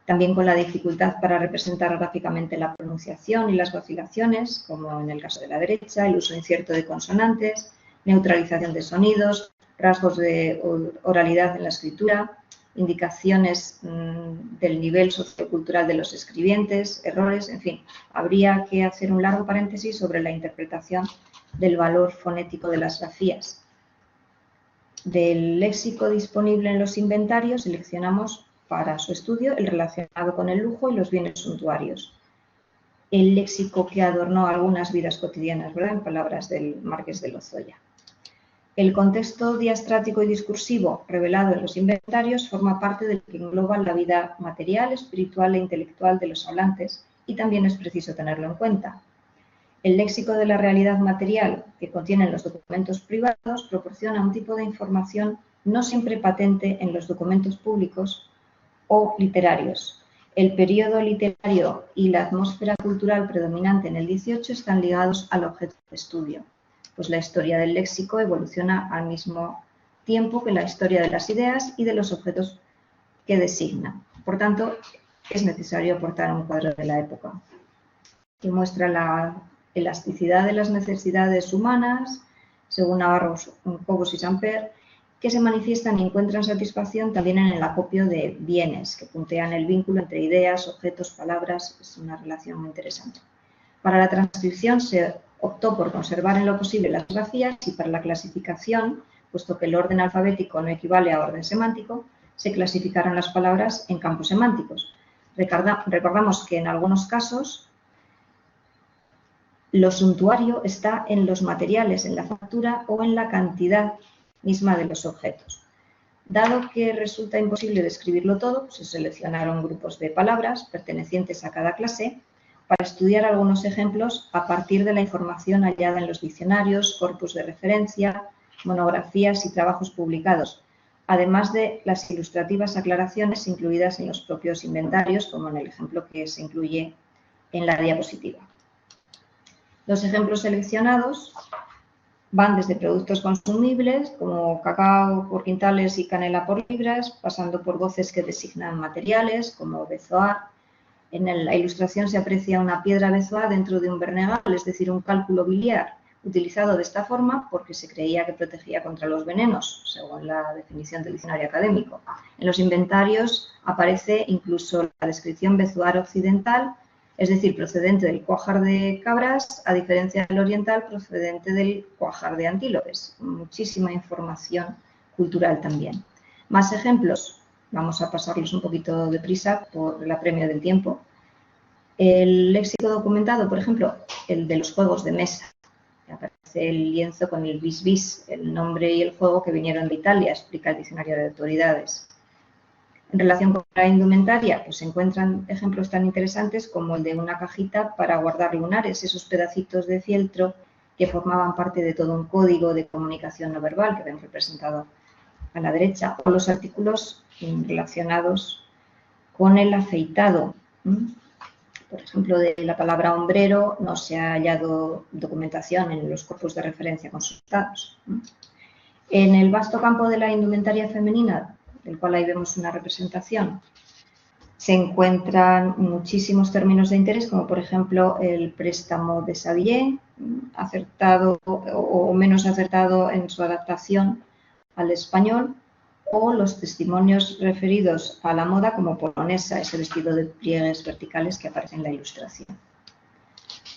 también con la dificultad para representar gráficamente la pronunciación y las vacilaciones, como en el caso de la derecha, el uso incierto de consonantes, neutralización de sonidos, rasgos de oralidad en la escritura, indicaciones del nivel sociocultural de los escribientes, errores, en fin, habría que hacer un largo paréntesis sobre la interpretación del valor fonético de las grafías. Del léxico disponible en los inventarios seleccionamos para su estudio el relacionado con el lujo y los bienes suntuarios. El léxico que adornó algunas vidas cotidianas, ¿verdad?, en palabras del Marqués de Lozoya. El contexto diastrático y discursivo revelado en los inventarios forma parte de lo que engloba la vida material, espiritual e intelectual de los hablantes y también es preciso tenerlo en cuenta. El léxico de la realidad material que contienen los documentos privados proporciona un tipo de información no siempre patente en los documentos públicos o literarios. El periodo literario y la atmósfera cultural predominante en el XVIII están ligados al objeto de estudio, pues la historia del léxico evoluciona al mismo tiempo que la historia de las ideas y de los objetos que designa. Por tanto, es necesario aportar un cuadro de la época que muestra la elasticidad de las necesidades humanas, según Navarro, Cobos y Samper, que se manifiestan y encuentran satisfacción también en el acopio de bienes, que puntean el vínculo entre ideas, objetos, palabras. Es una relación muy interesante. Para la transcripción se optó por conservar en lo posible las grafías y para la clasificación, puesto que el orden alfabético no equivale a orden semántico, se clasificaron las palabras en campos semánticos. Recordamos que en algunos casos lo suntuario está en los materiales, en la factura o en la cantidad misma de los objetos. Dado que resulta imposible describirlo todo, se seleccionaron grupos de palabras pertenecientes a cada clase para estudiar algunos ejemplos a partir de la información hallada en los diccionarios, corpus de referencia, monografías y trabajos publicados, además de las ilustrativas aclaraciones incluidas en los propios inventarios, como en el ejemplo que se incluye en la diapositiva. Los ejemplos seleccionados van desde productos consumibles, como cacao por quintales y canela por libras, pasando por voces que designan materiales, como bezoar. En la ilustración se aprecia una piedra bezoar dentro de un bernegal, es decir, un cálculo biliar, utilizado de esta forma porque se creía que protegía contra los venenos, según la definición del diccionario académico. En los inventarios aparece incluso la descripción bezoar occidental, es decir, procedente del cuajar de cabras, a diferencia del oriental, procedente del cuajar de antílopes. Muchísima información cultural también. Más ejemplos, vamos a pasarlos un poquito deprisa por el apremio del tiempo. El léxico documentado, por ejemplo, el de los juegos de mesa. Aparece el lienzo con el bis bis, el nombre y el juego que vinieron de Italia, explica el diccionario de autoridades. En relación con la indumentaria, pues se encuentran ejemplos tan interesantes como el de una cajita para guardar lunares, esos pedacitos de fieltro que formaban parte de todo un código de comunicación no verbal que ven representado a la derecha, o los artículos relacionados con el afeitado. Por ejemplo, de la palabra hombrero no se ha hallado documentación en los corpus de referencia consultados. En el vasto campo de la indumentaria femenina, del cual ahí vemos una representación, se encuentran muchísimos términos de interés, como por ejemplo el préstamo de Savillé, acertado o menos acertado en su adaptación al español, o los testimonios referidos a la moda como polonesa, ese vestido de pliegues verticales que aparece en la ilustración.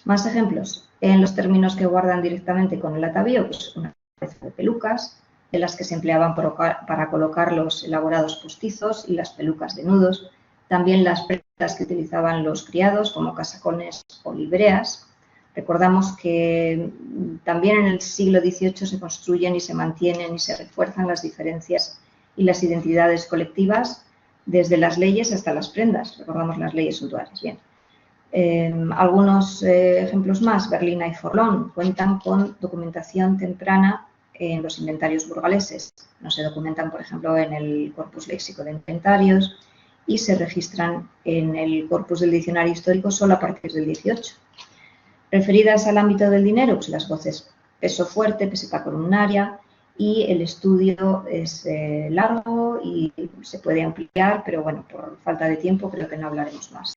Más ejemplos. En los términos que guardan directamente con el atavío, pues una especie de pelucas, de las que se empleaban para colocar los elaborados postizos y las pelucas de nudos, también las prendas que utilizaban los criados como casacones o libreas. Recordamos que también en el siglo XVIII se construyen y se mantienen y se refuerzan las diferencias y las identidades colectivas desde las leyes hasta las prendas. Recordamos las leyes suntuarias. Bien. Algunos ejemplos más. Berlina y Forlón cuentan con documentación temprana en los inventarios burgaleses. No se documentan, por ejemplo, en el corpus léxico de inventarios y se registran en el corpus del diccionario histórico solo a partir del XVIII. Referidas al ámbito del dinero, pues las voces peso fuerte, peseta columnaria, y el estudio es largo y se puede ampliar, pero bueno, por falta de tiempo creo que no hablaremos más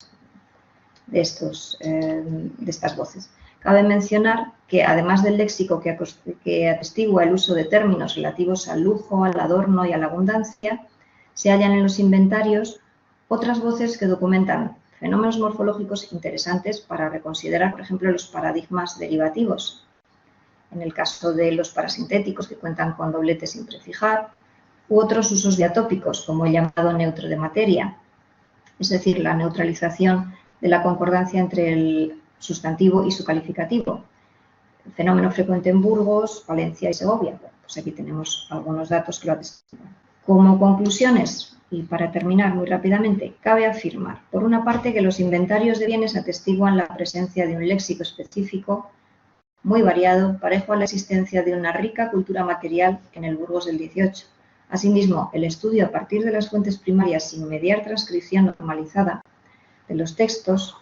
de estas voces. Cabe mencionar que, además del léxico que atestigua el uso de términos relativos al lujo, al adorno y a la abundancia, se hallan en los inventarios otras voces que documentan fenómenos morfológicos interesantes para reconsiderar, por ejemplo, los paradigmas derivativos. En el caso de los parasintéticos, que cuentan con doblete sin prefijar, u otros usos diatópicos, como el llamado neutro de materia, es decir, la neutralización de la concordancia entre el sustantivo y su calificativo. fenómeno frecuente en Burgos, Valencia y Segovia. Bueno, pues aquí tenemos algunos datos que lo atestiguan. Como conclusiones, y para terminar muy rápidamente, cabe afirmar, por una parte, que los inventarios de bienes atestiguan la presencia de un léxico específico muy variado, parejo a la existencia de una rica cultura material en el Burgos del XVIII. Asimismo, el estudio a partir de las fuentes primarias sin mediar transcripción normalizada de los textos,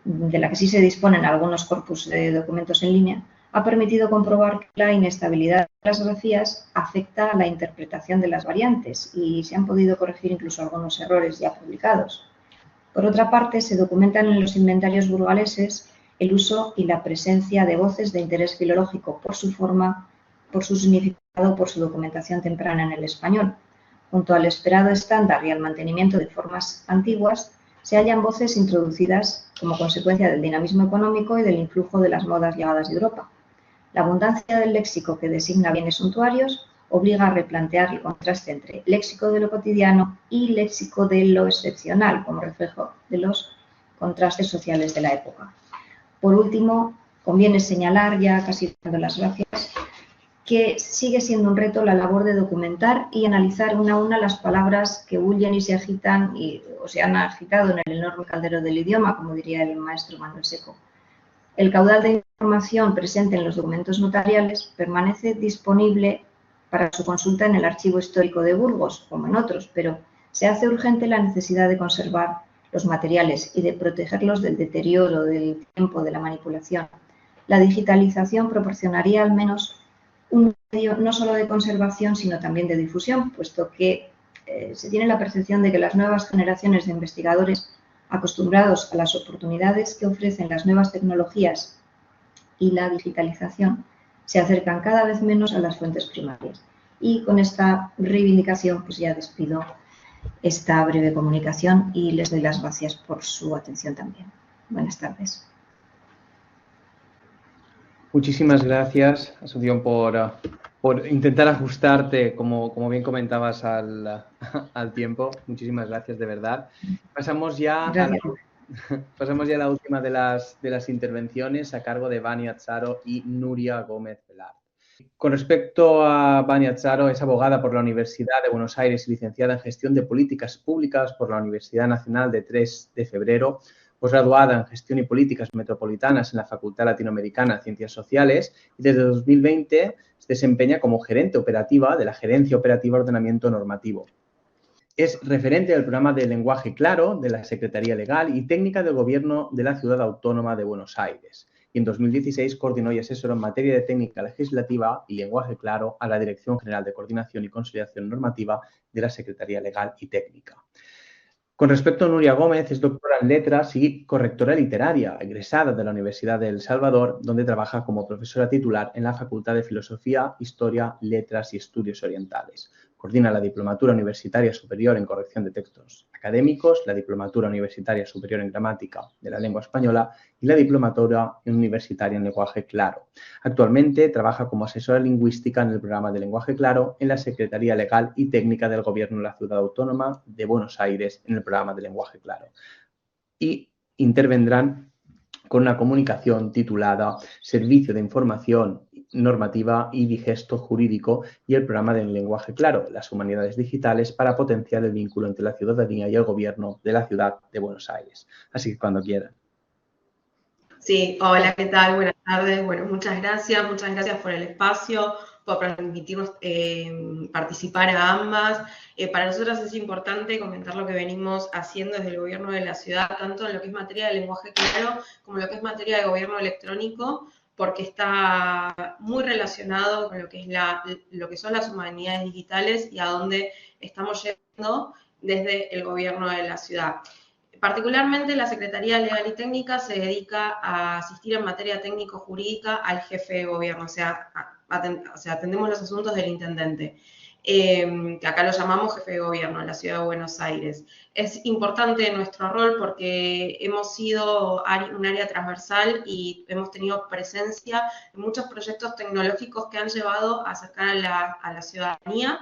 de la que sí se disponen algunos corpus de documentos en línea, ha permitido comprobar que la inestabilidad de las grafías afecta a la interpretación de las variantes y se han podido corregir incluso algunos errores ya publicados. Por otra parte, se documentan en los inventarios burgaleses el uso y la presencia de voces de interés filológico por su forma, por su significado, por su documentación temprana en el español. Junto al esperado estándar y al mantenimiento de formas antiguas, se hallan voces introducidas como consecuencia del dinamismo económico y del influjo de las modas llegadas de Europa. La abundancia del léxico que designa bienes suntuarios obliga a replantear el contraste entre léxico de lo cotidiano y léxico de lo excepcional, como reflejo de los contrastes sociales de la época. Por último, conviene señalar, ya casi dando las gracias, que sigue siendo un reto la labor de documentar y analizar una a una las palabras que bullen y se agitan o se han agitado en el enorme caldero del idioma, como diría el maestro Manuel Seco. El caudal de información presente en los documentos notariales permanece disponible para su consulta en el Archivo Histórico de Burgos, como en otros, pero se hace urgente la necesidad de conservar los materiales y de protegerlos del deterioro, del tiempo, de la manipulación. La digitalización proporcionaría al menos un medio no solo de conservación, sino también de difusión, puesto que se tiene la percepción de que las nuevas generaciones de investigadores acostumbrados a las oportunidades que ofrecen las nuevas tecnologías y la digitalización se acercan cada vez menos a las fuentes primarias. Y con esta reivindicación, pues ya despido esta breve comunicación y les doy las gracias por su atención también. Buenas tardes. Muchísimas gracias, Asunción, por intentar ajustarte, como bien comentabas, al tiempo. Muchísimas gracias, de verdad. Pasamos ya a la última de las intervenciones a cargo de Vania Zaro y Nuria Gómez Velar. Con respecto a Vania Zaro, es abogada por la Universidad de Buenos Aires y licenciada en Gestión de Políticas Públicas por la Universidad Nacional de 3 de Febrero, posgraduada en Gestión y Políticas Metropolitanas en la Facultad Latinoamericana de Ciencias Sociales y desde 2020 se desempeña como gerente operativa de la Gerencia Operativa de Ordenamiento Normativo. Es referente del programa de lenguaje claro de la Secretaría Legal y Técnica del Gobierno de la Ciudad Autónoma de Buenos Aires. Y en 2016 coordinó y asesoró en materia de técnica legislativa y lenguaje claro a la Dirección General de Coordinación y Consolidación Normativa de la Secretaría Legal y Técnica. Con respecto a Nuria Gómez, es doctora en Letras y correctora literaria, egresada de la Universidad de El Salvador, donde trabaja como profesora titular en la Facultad de Filosofía, Historia, Letras y Estudios Orientales. Coordina la Diplomatura Universitaria Superior en Corrección de Textos Académicos, la Diplomatura Universitaria Superior en Gramática de la Lengua Española y la Diplomatura Universitaria en Lenguaje Claro. Actualmente trabaja como asesora lingüística en el programa de Lenguaje Claro en la Secretaría Legal y Técnica del Gobierno de la Ciudad Autónoma de Buenos Aires en el programa de Lenguaje Claro. Y intervendrán con una comunicación titulada Servicio de Información Normativa y Digesto Jurídico y el programa del Lenguaje Claro, las humanidades digitales para potenciar el vínculo entre la ciudadanía y el gobierno de la ciudad de Buenos Aires. Así que cuando quieran. Sí, hola, ¿qué tal? Buenas tardes. Bueno, muchas gracias por el espacio, por permitirnos participar a ambas. Para nosotras es importante comentar lo que venimos haciendo desde el gobierno de la ciudad, tanto en lo que es materia de lenguaje claro como en lo que es materia de gobierno electrónico, porque está muy relacionado con lo que son las humanidades digitales y a dónde estamos yendo desde el gobierno de la ciudad. Particularmente la Secretaría Legal y Técnica se dedica a asistir en materia técnico-jurídica al jefe de gobierno, o sea, atendemos los asuntos del intendente, que acá lo llamamos jefe de gobierno en la ciudad de Buenos Aires. Es importante nuestro rol porque hemos sido un área transversal y hemos tenido presencia en muchos proyectos tecnológicos que han llevado a acercar a la ciudadanía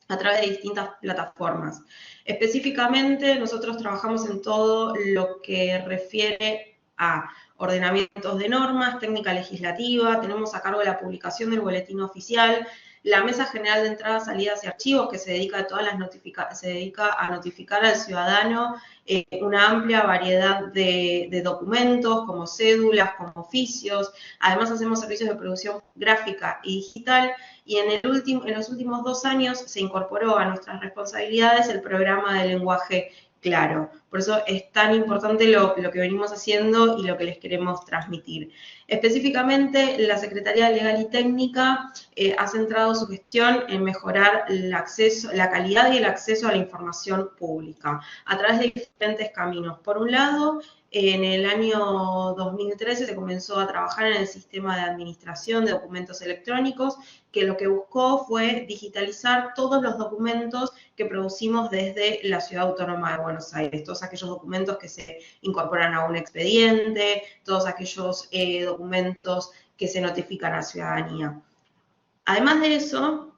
a través de distintas plataformas. Específicamente, nosotros trabajamos en todo lo que refiere a ordenamientos de normas, técnica legislativa, tenemos a cargo la publicación del boletín oficial, la Mesa General de Entradas, Salidas y Archivos, que se dedica a notificar al ciudadano una amplia variedad de documentos, como cédulas, como oficios. Además, hacemos servicios de producción gráfica y digital, y en los últimos 2 años se incorporó a nuestras responsabilidades el programa de lenguaje claro. Por eso es tan importante lo que venimos haciendo y lo que les queremos transmitir. Específicamente, la Secretaría Legal y Técnica ha centrado su gestión en mejorar la calidad y el acceso a la información pública a través de diferentes caminos. Por un lado, en el año 2013 se comenzó a trabajar en el sistema de administración de documentos electrónicos, que lo que buscó fue digitalizar todos los documentos que producimos desde la Ciudad Autónoma de Buenos Aires, todos aquellos documentos que se incorporan a un expediente, todos aquellos documentos que se notifican a la ciudadanía. Además de eso,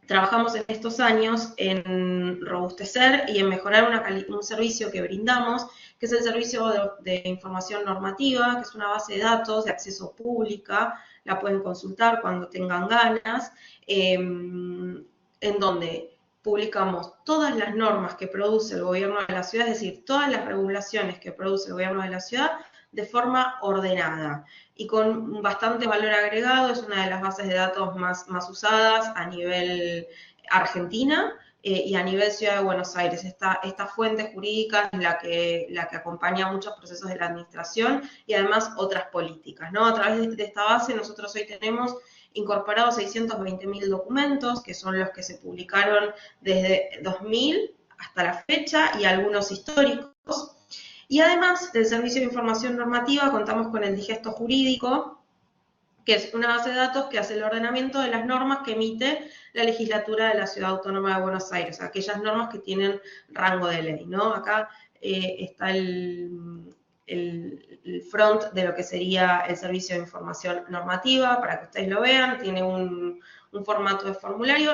trabajamos en estos años en robustecer y en mejorar un servicio que brindamos, que es el servicio de información normativa, que es una base de datos de acceso pública, la pueden consultar cuando tengan ganas, en donde publicamos todas las normas que produce el gobierno de la ciudad, es decir, todas las regulaciones que produce el gobierno de la ciudad, de forma ordenada y con bastante valor agregado. Es una de las bases de datos más usadas a nivel Argentina y a nivel Ciudad de Buenos Aires. Esta fuente jurídica es la que acompaña muchos procesos de la administración y además otras políticas, ¿no? A través de esta base nosotros hoy tenemos incorporados 620.000 documentos, que son los que se publicaron desde 2000 hasta la fecha, y algunos históricos. Y además del servicio de información normativa, contamos con el digesto jurídico, que es una base de datos que hace el ordenamiento de las normas que emite la legislatura de la Ciudad Autónoma de Buenos Aires, aquellas normas que tienen rango de ley, ¿no? Acá está el front de lo que sería el servicio de información normativa, para que ustedes lo vean. Tiene un formato de formulario.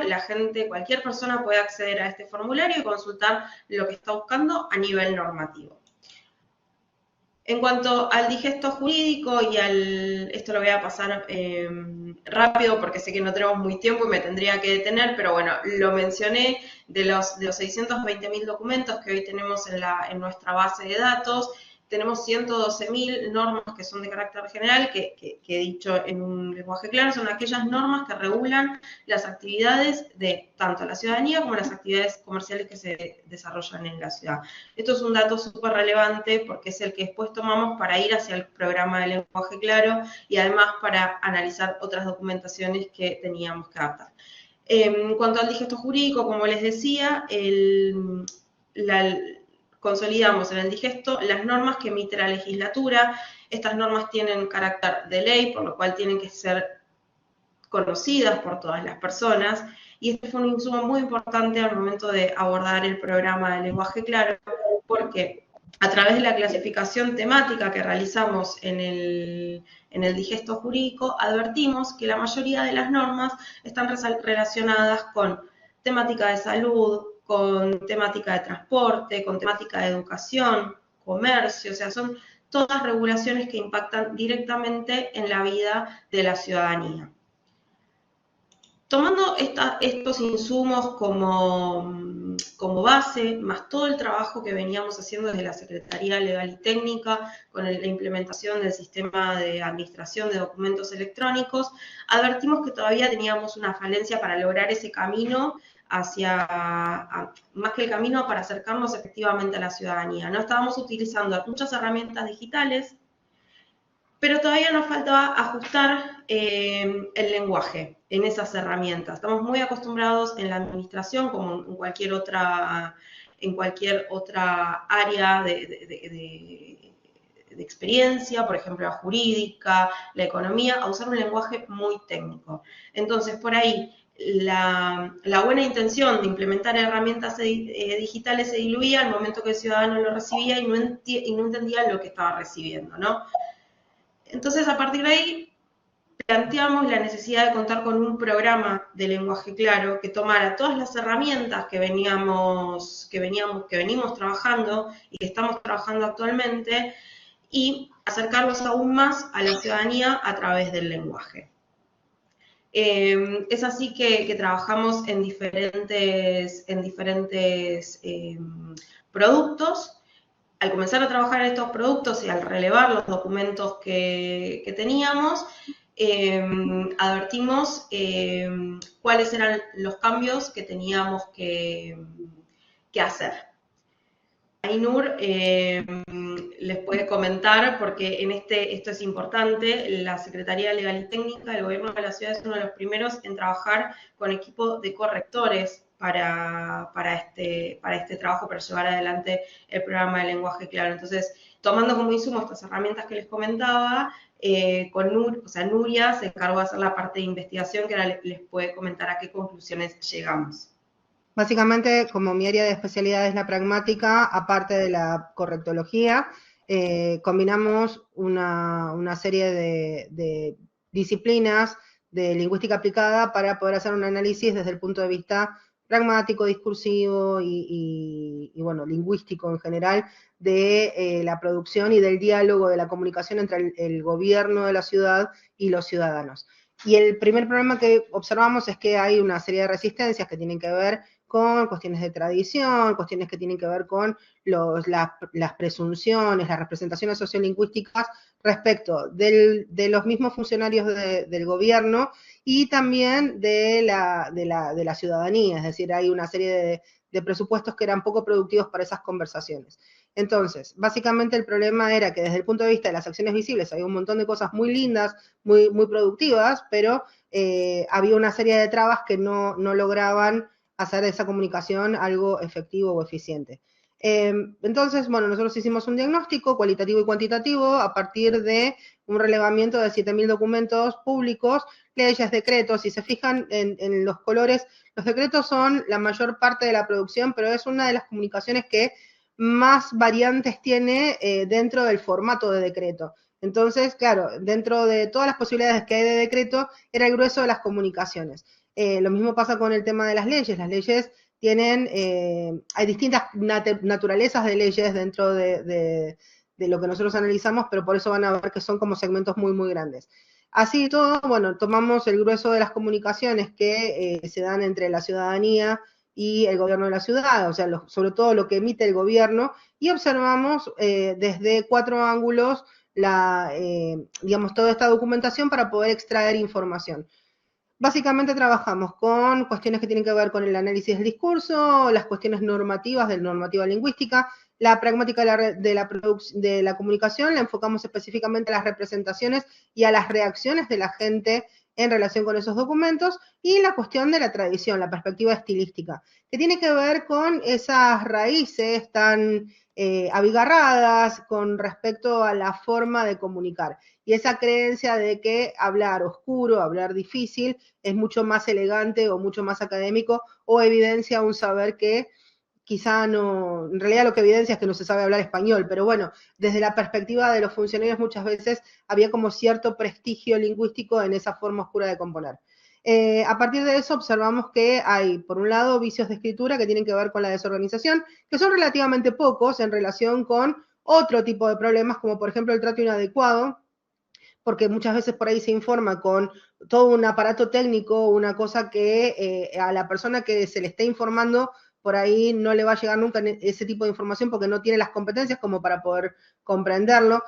Cualquier persona puede acceder a este formulario y consultar lo que está buscando a nivel normativo. En cuanto al digesto jurídico esto lo voy a pasar rápido porque sé que no tenemos muy tiempo y me tendría que detener, pero bueno, lo mencioné, de los 620.000 documentos que hoy tenemos en nuestra base de datos, tenemos 112.000 normas que son de carácter general, que he dicho en un lenguaje claro, son aquellas normas que regulan las actividades de tanto la ciudadanía como las actividades comerciales que se desarrollan en la ciudad. Esto es un dato súper relevante porque es el que después tomamos para ir hacia el programa de lenguaje claro y además para analizar otras documentaciones que teníamos que adaptar. En cuanto al digesto jurídico, como les decía, consolidamos en el digesto las normas que emite la legislatura. Estas normas tienen carácter de ley, por lo cual tienen que ser conocidas por todas las personas, y este fue un insumo muy importante al momento de abordar el programa de lenguaje claro, porque a través de la clasificación temática que realizamos en el digesto jurídico, advertimos que la mayoría de las normas están relacionadas con temática de salud, con temática de transporte, con temática de educación, comercio, o sea, son todas regulaciones que impactan directamente en la vida de la ciudadanía. Tomando estos insumos como base, más todo el trabajo que veníamos haciendo desde la Secretaría Legal y Técnica, con la implementación del sistema de administración de documentos electrónicos, advertimos que todavía teníamos una falencia para lograr ese camino más que el camino para acercarnos efectivamente a la ciudadanía. No estábamos utilizando muchas herramientas digitales, pero todavía nos faltaba ajustar el lenguaje en esas herramientas. Estamos muy acostumbrados en la administración, como en cualquier otra área de experiencia, por ejemplo la jurídica, la economía, a usar un lenguaje muy técnico. Entonces, por ahí, la buena intención de implementar herramientas digitales se diluía al momento que el ciudadano lo recibía y no entendía lo que estaba recibiendo, ¿no? Entonces, a partir de ahí, planteamos la necesidad de contar con un programa de lenguaje claro que tomara todas las herramientas que venimos trabajando y que estamos trabajando actualmente, y acercarlos aún más a la ciudadanía a través del lenguaje. Es así que trabajamos en diferentes productos. Al comenzar a trabajar en estos productos y al relevar los documentos que teníamos, advertimos cuáles eran los cambios que teníamos que hacer. Ainur les puede comentar, porque esto es importante, la Secretaría Legal y Técnica del Gobierno de la Ciudad es uno de los primeros en trabajar con equipo de correctores para este trabajo, para llevar adelante el programa de lenguaje claro. Entonces, tomando como insumo estas herramientas que les comentaba, Nuria se encargó de hacer la parte de investigación, que ahora les puede comentar a qué conclusiones llegamos. Básicamente, como mi área de especialidad es la pragmática, aparte de la correctología, combinamos una serie de disciplinas de lingüística aplicada para poder hacer un análisis desde el punto de vista pragmático, discursivo y bueno, lingüístico en general, de la producción y del diálogo, de la comunicación entre el gobierno de la ciudad y los ciudadanos. Y el primer problema que observamos es que hay una serie de resistencias que tienen que ver con cuestiones de tradición, cuestiones que tienen que ver con las presunciones, las representaciones sociolingüísticas respecto de los mismos funcionarios del gobierno y también de la ciudadanía, es decir, hay una serie de presupuestos que eran poco productivos para esas conversaciones. Entonces, básicamente el problema era que desde el punto de vista de las acciones visibles hay un montón de cosas muy lindas, muy productivas, pero había una serie de trabas que no lograban hacer de esa comunicación algo efectivo o eficiente. Entonces, bueno, nosotros hicimos un diagnóstico cualitativo y cuantitativo a partir de un relevamiento de 7.000 documentos públicos, leyes, decretos. Si se fijan en los colores, los decretos son la mayor parte de la producción, pero es una de las comunicaciones que más variantes tiene dentro del formato de decreto. Entonces, claro, dentro de todas las posibilidades que hay de decreto, era el grueso de las comunicaciones. Lo mismo pasa con el tema de las leyes. Las leyes tienen, hay distintas naturalezas de leyes dentro de lo que nosotros analizamos, pero por eso van a ver que son como segmentos muy grandes. Así todo, bueno, tomamos el grueso de las comunicaciones que se dan entre la ciudadanía y el gobierno de la ciudad, o sea, sobre todo lo que emite el gobierno, y observamos desde 4 ángulos digamos, toda esta documentación para poder extraer información. Básicamente trabajamos con cuestiones que tienen que ver con el análisis del discurso, las cuestiones normativas de normativa lingüística, la pragmática de la comunicación, la enfocamos específicamente a las representaciones y a las reacciones de la gente en relación con esos documentos, y la cuestión de la tradición, la perspectiva estilística, que tiene que ver con esas raíces tan abigarradas con respecto a la forma de comunicar, y esa creencia de que hablar oscuro, hablar difícil, es mucho más elegante o mucho más académico, o evidencia un saber que quizá no, en realidad lo que evidencia es que no se sabe hablar español, pero bueno, desde la perspectiva de los funcionarios muchas veces había como cierto prestigio lingüístico en esa forma oscura de componer. A partir de eso observamos que hay, por un lado, vicios de escritura que tienen que ver con la desorganización, que son relativamente pocos en relación con otro tipo de problemas, como por ejemplo el trato inadecuado, porque muchas veces por ahí se informa con todo un aparato técnico, una cosa que a la persona que se le está informando por ahí no le va a llegar nunca ese tipo de información porque no tiene las competencias como para poder comprenderlo.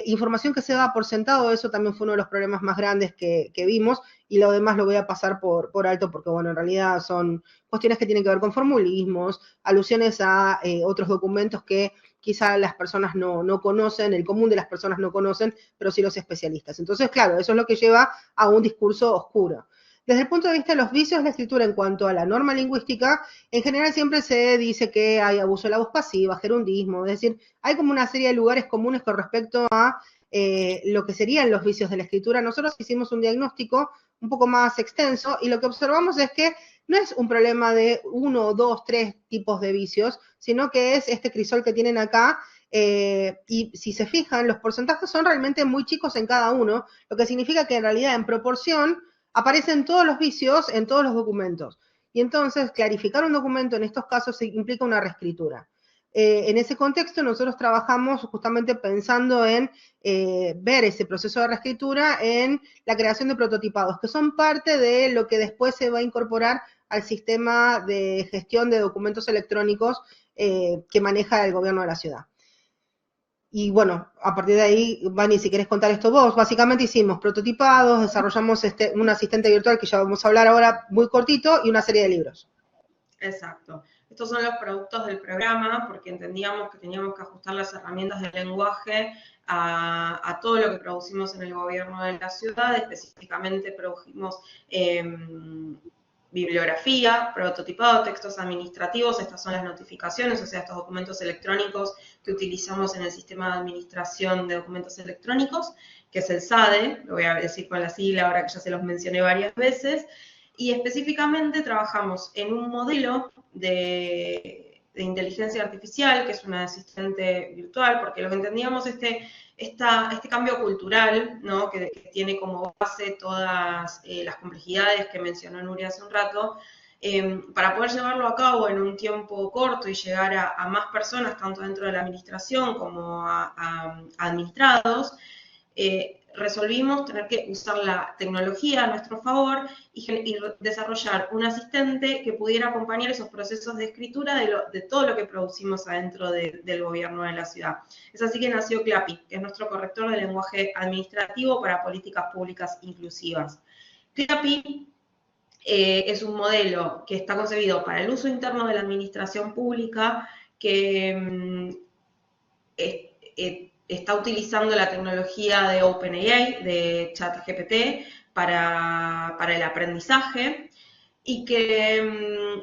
Información que se da por sentado, eso también fue uno de los problemas más grandes que vimos, y lo demás lo voy a pasar por alto porque, bueno, en realidad son cuestiones que tienen que ver con formulismos, alusiones a otros documentos que quizá las personas no conocen, el común de las personas no conocen, pero sí los especialistas. Entonces, claro, eso es lo que lleva a un discurso oscuro. Desde el punto de vista de los vicios de la escritura en cuanto a la norma lingüística, en general siempre se dice que hay abuso de la voz pasiva, gerundismo, es decir, hay como una serie de lugares comunes con respecto a lo que serían los vicios de la escritura. Nosotros hicimos un diagnóstico un poco más extenso y lo que observamos es que no es un problema de 1, 2, 3 tipos de vicios, sino que es este crisol que tienen acá, y si se fijan, los porcentajes son realmente muy chicos en cada uno, lo que significa que en realidad en proporción aparecen todos los vicios en todos los documentos. Y entonces clarificar un documento en estos casos implica una reescritura. En ese contexto nosotros trabajamos justamente pensando en ver ese proceso de reescritura en la creación de prototipados, que son parte de lo que después se va a incorporar al sistema de gestión de documentos electrónicos que maneja el gobierno de la ciudad. Y bueno, a partir de ahí, Vani, si querés contar esto vos, básicamente hicimos prototipados, desarrollamos un asistente virtual que ya vamos a hablar ahora muy cortito y una serie de libros. Exacto. Estos son los productos del programa porque entendíamos que teníamos que ajustar las herramientas del lenguaje a todo lo que producimos en el gobierno de la ciudad. Específicamente produjimos bibliografía, prototipado, textos administrativos, estas son las notificaciones, o sea, estos documentos electrónicos que utilizamos en el sistema de administración de documentos electrónicos, que es el SADE, lo voy a decir con la sigla ahora que ya se los mencioné varias veces, y específicamente trabajamos en un modelo de inteligencia artificial, que es una asistente virtual, porque lo que entendíamos este cambio cultural, ¿no? que tiene como base todas las complejidades que mencionó Nuria hace un rato, para poder llevarlo a cabo en un tiempo corto y llegar a más personas, tanto dentro de la administración como a administrados, resolvimos tener que usar la tecnología a nuestro favor y desarrollar un asistente que pudiera acompañar esos procesos de escritura de todo lo que producimos adentro del gobierno de la ciudad. Es así que nació CLAPI, que es nuestro corrector de lenguaje administrativo para políticas públicas inclusivas. CLAPI es un modelo que está concebido para el uso interno de la administración pública, que está utilizando la tecnología de OpenAI, de ChatGPT, para el aprendizaje, y que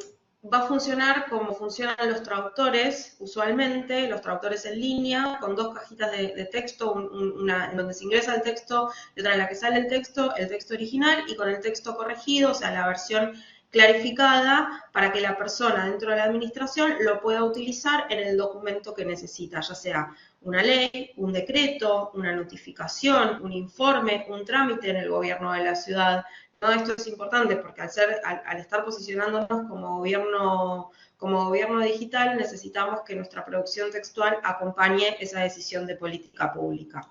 va a funcionar como funcionan los traductores usualmente, los traductores en línea, con dos cajitas de texto, una en donde se ingresa el texto y otra en la que sale el texto original, y con el texto corregido, o sea, la versión clarificada, para que la persona dentro de la administración lo pueda utilizar en el documento que necesita, ya sea una ley, un decreto, una notificación, un informe, un trámite en el gobierno de la ciudad. ¿No? Esto es importante porque al estar posicionándonos como gobierno digital, necesitamos que nuestra producción textual acompañe esa decisión de política pública.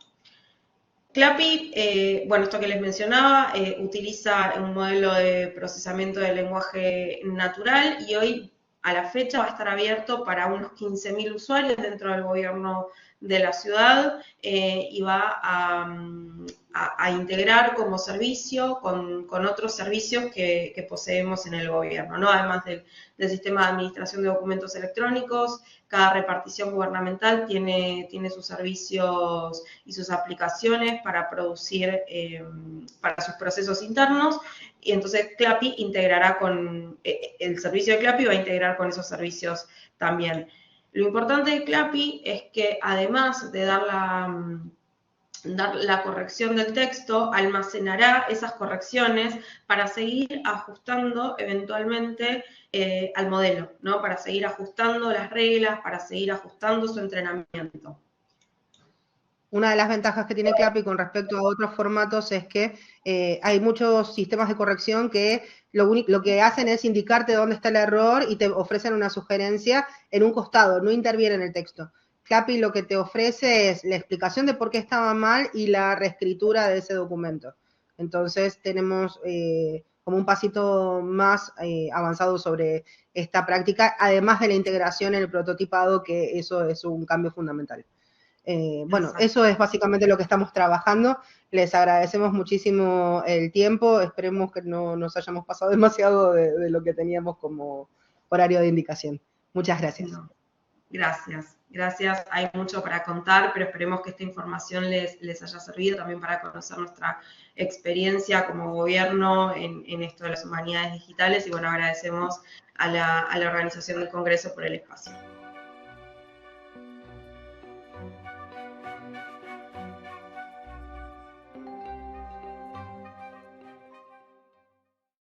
CLAPI, bueno, esto que les mencionaba, utiliza un modelo de procesamiento de lenguaje natural y hoy, a la fecha, va a estar abierto para unos 15.000 usuarios dentro del gobierno de la ciudad y va a integrar como servicio con otros servicios que poseemos en el gobierno, ¿no? Además del sistema de administración de documentos electrónicos, cada repartición gubernamental tiene sus servicios y sus aplicaciones para producir, para sus procesos internos, y entonces CLAPI integrará el servicio de CLAPI va a integrar con esos servicios también. Lo importante de CLAPI es que además de dar la corrección del texto, almacenará esas correcciones para seguir ajustando eventualmente al modelo, ¿no? Para seguir ajustando las reglas, para seguir ajustando su entrenamiento. Una de las ventajas que tiene CLAPI con respecto a otros formatos es que hay muchos sistemas de corrección que lo que hacen es indicarte dónde está el error y te ofrecen una sugerencia en un costado, no interviene en el texto. CLAPI lo que te ofrece es la explicación de por qué estaba mal y la reescritura de ese documento. Entonces tenemos como un pasito más avanzado sobre esta práctica, además de la integración en el prototipado, que eso es un cambio fundamental. Bueno, eso es básicamente lo que estamos trabajando. Les agradecemos muchísimo el tiempo. Esperemos que no nos hayamos pasado demasiado de lo que teníamos como horario de indicación. Muchas gracias. No. Gracias. Hay mucho para contar, pero esperemos que esta información les haya servido también para conocer nuestra experiencia como gobierno en esto de las humanidades digitales. Y bueno, agradecemos a la organización del Congreso por el espacio.